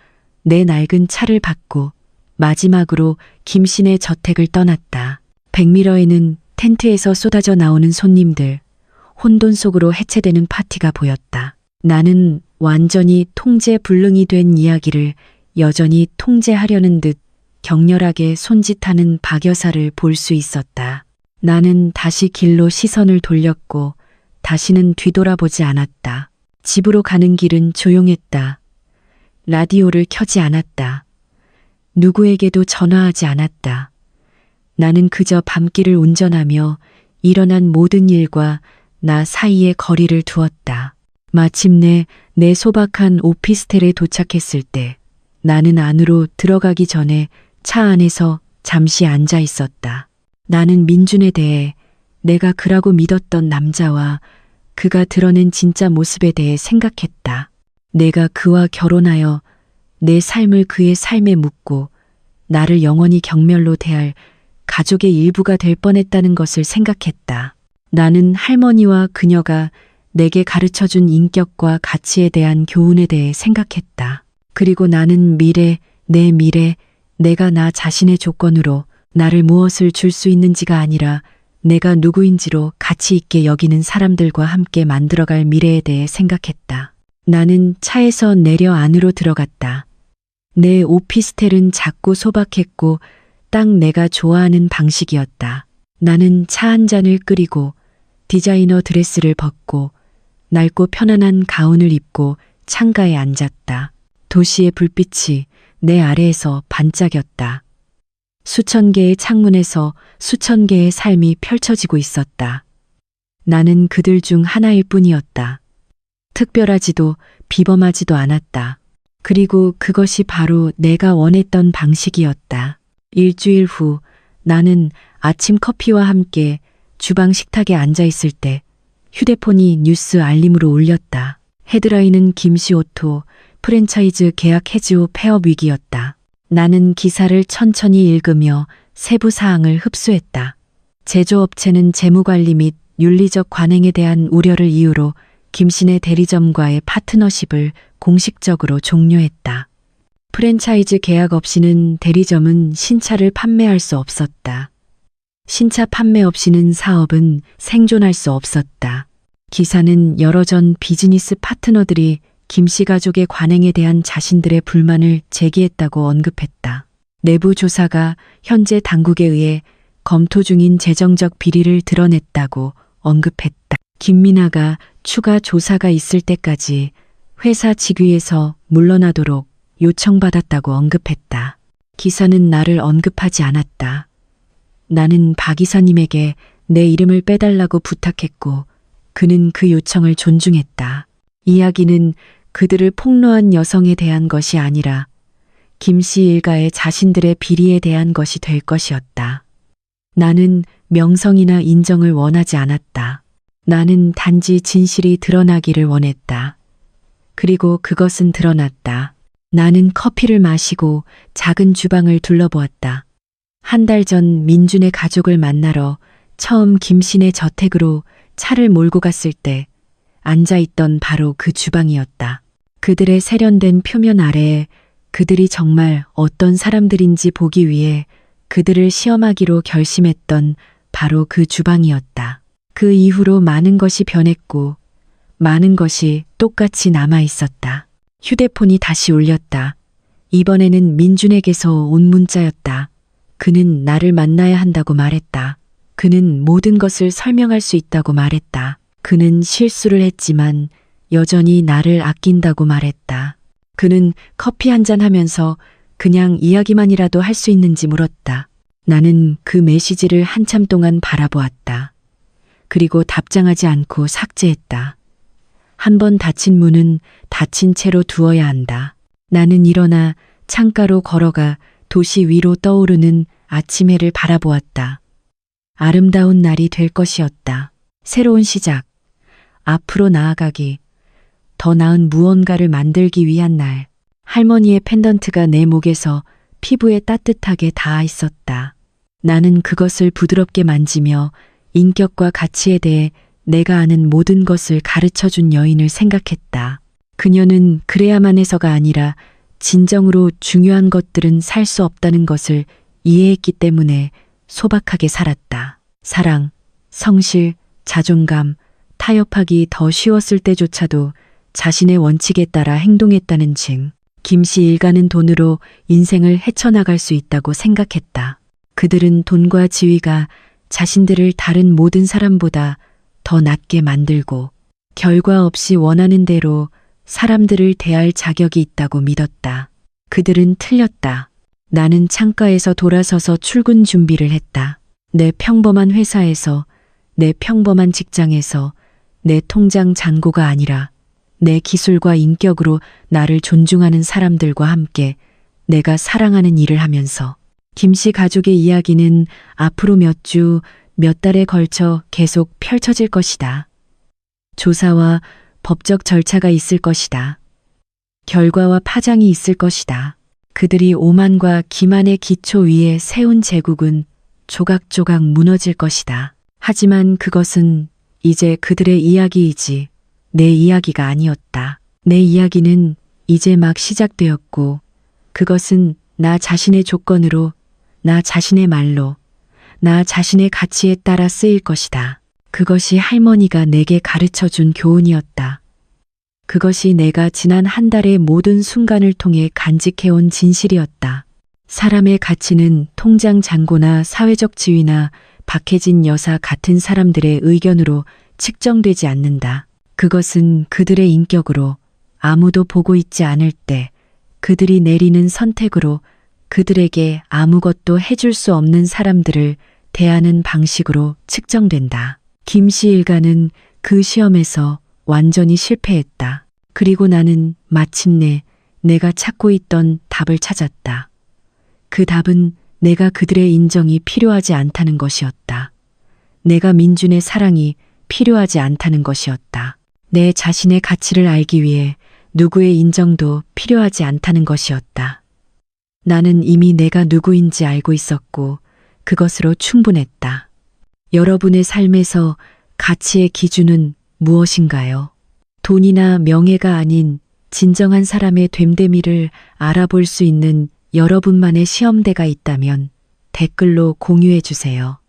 내 낡은 차를 받고 마지막으로 김씨네 저택을 떠났다. 백미러에는 텐트에서 쏟아져 나오는 손님들, 혼돈 속으로 해체되는 파티가 보였다. 나는 완전히 통제불능이 된 이야기를 여전히 통제하려는 듯 격렬하게 손짓하는 박 여사를 볼 수 있었다. 나는 다시 길로 시선을 돌렸고 다시는 뒤돌아보지 않았다. 집으로 가는 길은 조용했다. 라디오를 켜지 않았다. 누구에게도 전화하지 않았다. 나는 그저 밤길을 운전하며 일어난 모든 일과 나 사이의 거리를 두었다. 마침내 내 소박한 오피스텔에 도착했을 때 나는 안으로 들어가기 전에 차 안에서 잠시 앉아 있었다. 나는 민준에 대해, 내가 그라고 믿었던 남자와 그가 드러낸 진짜 모습에 대해 생각했다. 내가 그와 결혼하여 내 삶을 그의 삶에 묻고 나를 영원히 경멸로 대할 가족의 일부가 될 뻔했다는 것을 생각했다. 나는 할머니와 그녀가 내게 가르쳐준 인격과 가치에 대한 교훈에 대해 생각했다. 그리고 나는 내 미래, 내가 나 자신의 조건으로 나를 무엇을 줄 수 있는지가 아니라 내가 누구인지로 가치 있게 여기는 사람들과 함께 만들어갈 미래에 대해 생각했다. 나는 차에서 내려 안으로 들어갔다. 내 오피스텔은 작고 소박했고 딱 내가 좋아하는 방식이었다. 나는 차 한 잔을 끓이고 디자이너 드레스를 벗고 낡고 편안한 가운을 입고 창가에 앉았다. 도시의 불빛이 내 아래에서 반짝였다. 수천 개의 창문에서 수천 개의 삶이 펼쳐지고 있었다. 나는 그들 중 하나일 뿐이었다. 특별하지도 비범하지도 않았다. 그리고 그것이 바로 내가 원했던 방식이었다. 일주일 후 나는 아침 커피와 함께 주방 식탁에 앉아 있을 때 휴대폰이 뉴스 알림으로 울렸다. 헤드라인은 김씨 오토 프랜차이즈 계약 해지 후 폐업 위기였다. 나는 기사를 천천히 읽으며 세부 사항을 흡수했다. 제조업체는 재무관리 및 윤리적 관행에 대한 우려를 이유로 김씨네 대리점과의 파트너십을 공식적으로 종료했다. 프랜차이즈 계약 없이는 대리점은 신차를 판매할 수 없었다. 신차 판매 없이는 사업은 생존할 수 없었다. 기사는 여러 전 비즈니스 파트너들이 김씨 가족의 관행에 대한 자신들의 불만을 제기했다고 언급했다. 내부 조사가 현재 당국에 의해 검토 중인 재정적 비리를 드러냈다고 언급했다. 김민아가 추가 조사가 있을 때까지 회사 직위에서 물러나도록 요청받았다고 언급했다. 기사는 나를 언급하지 않았다. 나는 박 이사님에게 내 이름을 빼달라고 부탁했고 그는 그 요청을 존중했다. 이야기는 그들을 폭로한 여성에 대한 것이 아니라 김씨 일가의 자신들의 비리에 대한 것이 될 것이었다. 나는 명성이나 인정을 원하지 않았다. 나는 단지 진실이 드러나기를 원했다. 그리고 그것은 드러났다. 나는 커피를 마시고 작은 주방을 둘러보았다. 한 달 전 민준의 가족을 만나러 처음 김씨네 저택으로 차를 몰고 갔을 때 앉아있던 바로 그 주방이었다. 그들의 세련된 표면 아래에 그들이 정말 어떤 사람들인지 보기 위해 그들을 시험하기로 결심했던 바로 그 주방이었다. 그 이후로 많은 것이 변했고 많은 것이 똑같이 남아 있었다. 휴대폰이 다시 울렸다. 이번에는 민준에게서 온 문자였다. 그는 나를 만나야 한다고 말했다. 그는 모든 것을 설명할 수 있다고 말했다. 그는 실수를 했지만 여전히 나를 아낀다고 말했다. 그는 커피 한잔 하면서 그냥 이야기만이라도 할 수 있는지 물었다. 나는 그 메시지를 한참 동안 바라보았다. 그리고 답장하지 않고 삭제했다. 한 번 닫힌 문은 닫힌 채로 두어야 한다. 나는 일어나 창가로 걸어가 도시 위로 떠오르는 아침 해를 바라보았다. 아름다운 날이 될 것이었다. 새로운 시작, 앞으로 나아가기, 더 나은 무언가를 만들기 위한 날. 할머니의 펜던트가 내 목에서 피부에 따뜻하게 닿아 있었다. 나는 그것을 부드럽게 만지며 인격과 가치에 대해 내가 아는 모든 것을 가르쳐준 여인을 생각했다. 그녀는 그래야만 해서가 아니라 진정으로 중요한 것들은 살 수 없다는 것을 이해했기 때문에 소박하게 살았다. 사랑, 성실, 자존감, 타협하기 더 쉬웠을 때조차도 자신의 원칙에 따라 행동했다는 증. 김씨 일가는 돈으로 인생을 헤쳐나갈 수 있다고 생각했다. 그들은 돈과 지위가 자신들을 다른 모든 사람보다 더 낫게 만들고 결과 없이 원하는 대로 사람들을 대할 자격이 있다고 믿었다. 그들은 틀렸다. 나는 창가에서 돌아서서 출근 준비를 했다. 내 평범한 회사에서, 내 평범한 직장에서, 내 통장 잔고가 아니라 내 기술과 인격으로 나를 존중하는 사람들과 함께 내가 사랑하는 일을 하면서. 김씨 가족의 이야기는 앞으로 몇 주, 몇 달에 걸쳐 계속 펼쳐질 것이다. 조사와 법적 절차가 있을 것이다. 결과와 파장이 있을 것이다. 그들이 오만과 기만의 기초 위에 세운 제국은 조각조각 무너질 것이다. 하지만 그것은 이제 그들의 이야기이지 내 이야기가 아니었다. 내 이야기는 이제 막 시작되었고 그것은 나 자신의 조건으로, 나 자신의 말로, 나 자신의 가치에 따라 쓰일 것이다. 그것이 할머니가 내게 가르쳐준 교훈이었다. 그것이 내가 지난 한 달의 모든 순간을 통해 간직해온 진실이었다. 사람의 가치는 통장 잔고나 사회적 지위나 박해진 여사 같은 사람들의 의견으로 측정되지 않는다. 그것은 그들의 인격으로, 아무도 보고 있지 않을 때 그들이 내리는 선택으로, 그들에게 아무것도 해줄 수 없는 사람들을 대하는 방식으로 측정된다. 김씨 일가는 그 시험에서 완전히 실패했다. 그리고 나는 마침내 내가 찾고 있던 답을 찾았다. 그 답은 내가 그들의 인정이 필요하지 않다는 것이었다. 내가 민준의 사랑이 필요하지 않다는 것이었다. 내 자신의 가치를 알기 위해 누구의 인정도 필요하지 않다는 것이었다. 나는 이미 내가 누구인지 알고 있었고 그것으로 충분했다. 여러분의 삶에서 가치의 기준은 무엇인가요? 돈이나 명예가 아닌 진정한 사람의 됨됨이를 알아볼 수 있는 여러분만의 시험대가 있다면 댓글로 공유해 주세요.